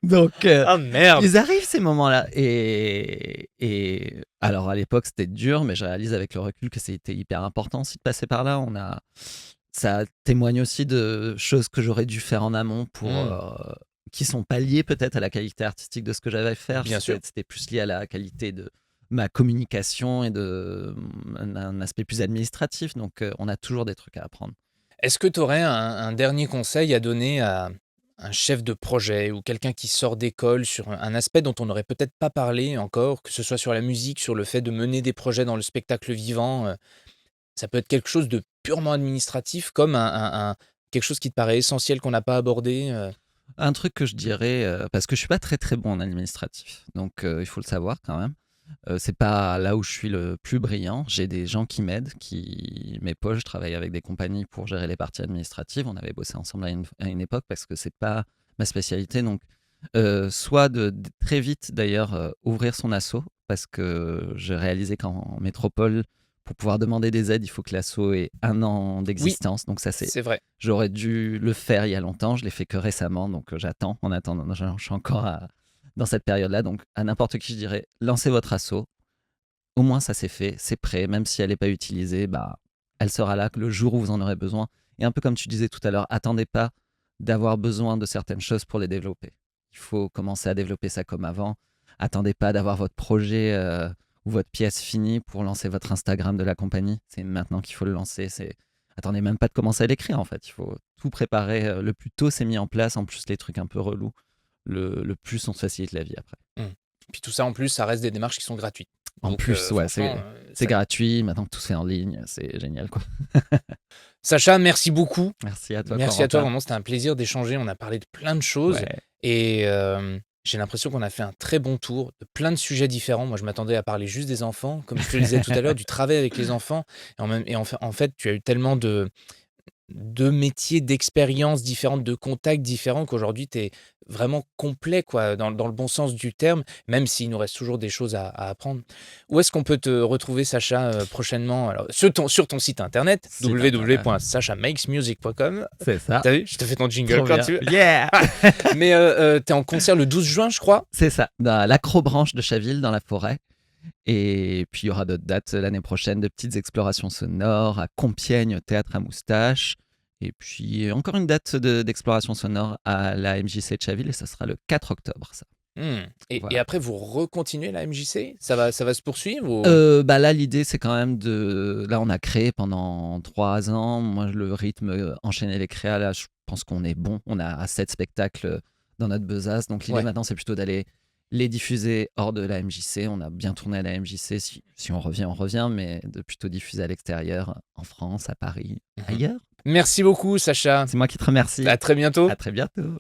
Donc, Ah merde! ils arrivent ces moments-là. Et alors, à l'époque, c'était dur, mais je réalise avec le recul que c'était hyper important aussi de passer par là. Ça témoigne aussi de choses que j'aurais dû faire en amont Mmh, qui sont pas liées peut-être à la qualité artistique de ce que j'avais à faire. bien sûr. C'était plus lié à la qualité de ma communication et un aspect plus administratif. Donc, on a toujours des trucs à apprendre. Est-ce que tu aurais un dernier conseil à donner à un chef de projet ou quelqu'un qui sort d'école sur un aspect dont on n'aurait peut-être pas parlé encore, que ce soit sur la musique, sur le fait de mener des projets dans le spectacle vivant, ça peut être quelque chose de purement administratif comme quelque chose qui te paraît essentiel qu'on n'a pas abordé, Un truc que je dirais, parce que je suis pas très très bon en administratif, donc il faut le savoir quand même. C'est pas là où je suis le plus brillant. J'ai des gens qui m'aident, qui m'épaulent. Je travaille avec des compagnies pour gérer les parties administratives. On avait bossé ensemble à une époque parce que c'est pas ma spécialité. Donc, soit de très vite d'ailleurs ouvrir son asso, parce que j'ai réalisé qu'en métropole, pour pouvoir demander des aides, il faut que l'asso ait 1 an oui, d'existence. Donc ça, c'est vrai. j'aurais dû le faire il y a longtemps. Je l'ai fait que récemment, donc j'attends. En attendant, je suis encore dans cette période-là. Donc à n'importe qui, je dirais, lancez votre asso. Au moins, ça c'est fait, c'est prêt. Même si elle n'est pas utilisée, bah, elle sera là le jour où vous en aurez besoin. Et un peu comme tu disais tout à l'heure, attendez pas d'avoir besoin de certaines choses pour les développer. Il faut commencer à développer ça comme avant. Attendez pas d'avoir votre projet ou votre pièce finie pour lancer votre Instagram de la compagnie. C'est maintenant qu'il faut le lancer. Attendez même pas de commencer à l'écrire en fait. Il faut tout préparer. Le plus tôt c'est mis en place. En plus, les trucs un peu relous, le plus on se facilite la vie après. Mmh. Puis tout ça en plus, ça reste des démarches qui sont gratuites. En Donc plus, ouais, franchement, c'est ça gratuit. Maintenant que tout se fait en ligne, c'est génial, quoi. Sacha, merci beaucoup. Merci à toi, Merci à toi, Corentin. vraiment, c'était un plaisir d'échanger. On a parlé de plein de choses Ouais, et j'ai l'impression qu'on a fait un très bon tour de plein de sujets différents. Moi, je m'attendais à parler juste des enfants, comme je te le disais tout à l'heure, du travail avec les enfants et en fait, tu as eu tellement de métiers, d'expériences différentes, de contacts différents qu'aujourd'hui tu es vraiment complet quoi, dans le bon sens du terme, même s'il nous reste toujours des choses à apprendre. Où est-ce qu'on peut te retrouver Sacha, prochainement? Alors sur ton site internet site internet. www.sachamakesmusic.com. C'est ça. Tu vu? Je te fais ton jingle Trop quand bien. tu veux. Yeah! Mais, tu es en concert le 12 juin, je crois? C'est ça. Dans l'acrobranche de Chaville, dans la forêt. Et puis, il y aura d'autres dates l'année prochaine, de petites explorations sonores à Compiègne, au théâtre à moustache. Et puis, encore une date d'exploration sonore à la MJC de Chaville, et ça sera le 4 octobre, ça. Mmh. Et Voilà. après vous recontinuez la MJC? Ça va se poursuivre ou? Bah là, l'idée, c'est quand même de. Là, on a créé pendant 3 ans. Moi, le rythme, enchaîner les créas, là, je pense qu'on est bon. On a 7 spectacles dans notre besace. Donc, l'idée Ouais. maintenant, c'est plutôt d'aller les diffuser hors de la MJC. On a bien tourné à la MJC. Si on revient, on revient. Mais de plutôt diffuser à l'extérieur, en France, à Paris, Mmh. ailleurs. Merci beaucoup Sacha. C'est moi qui te remercie. À très bientôt. À très bientôt.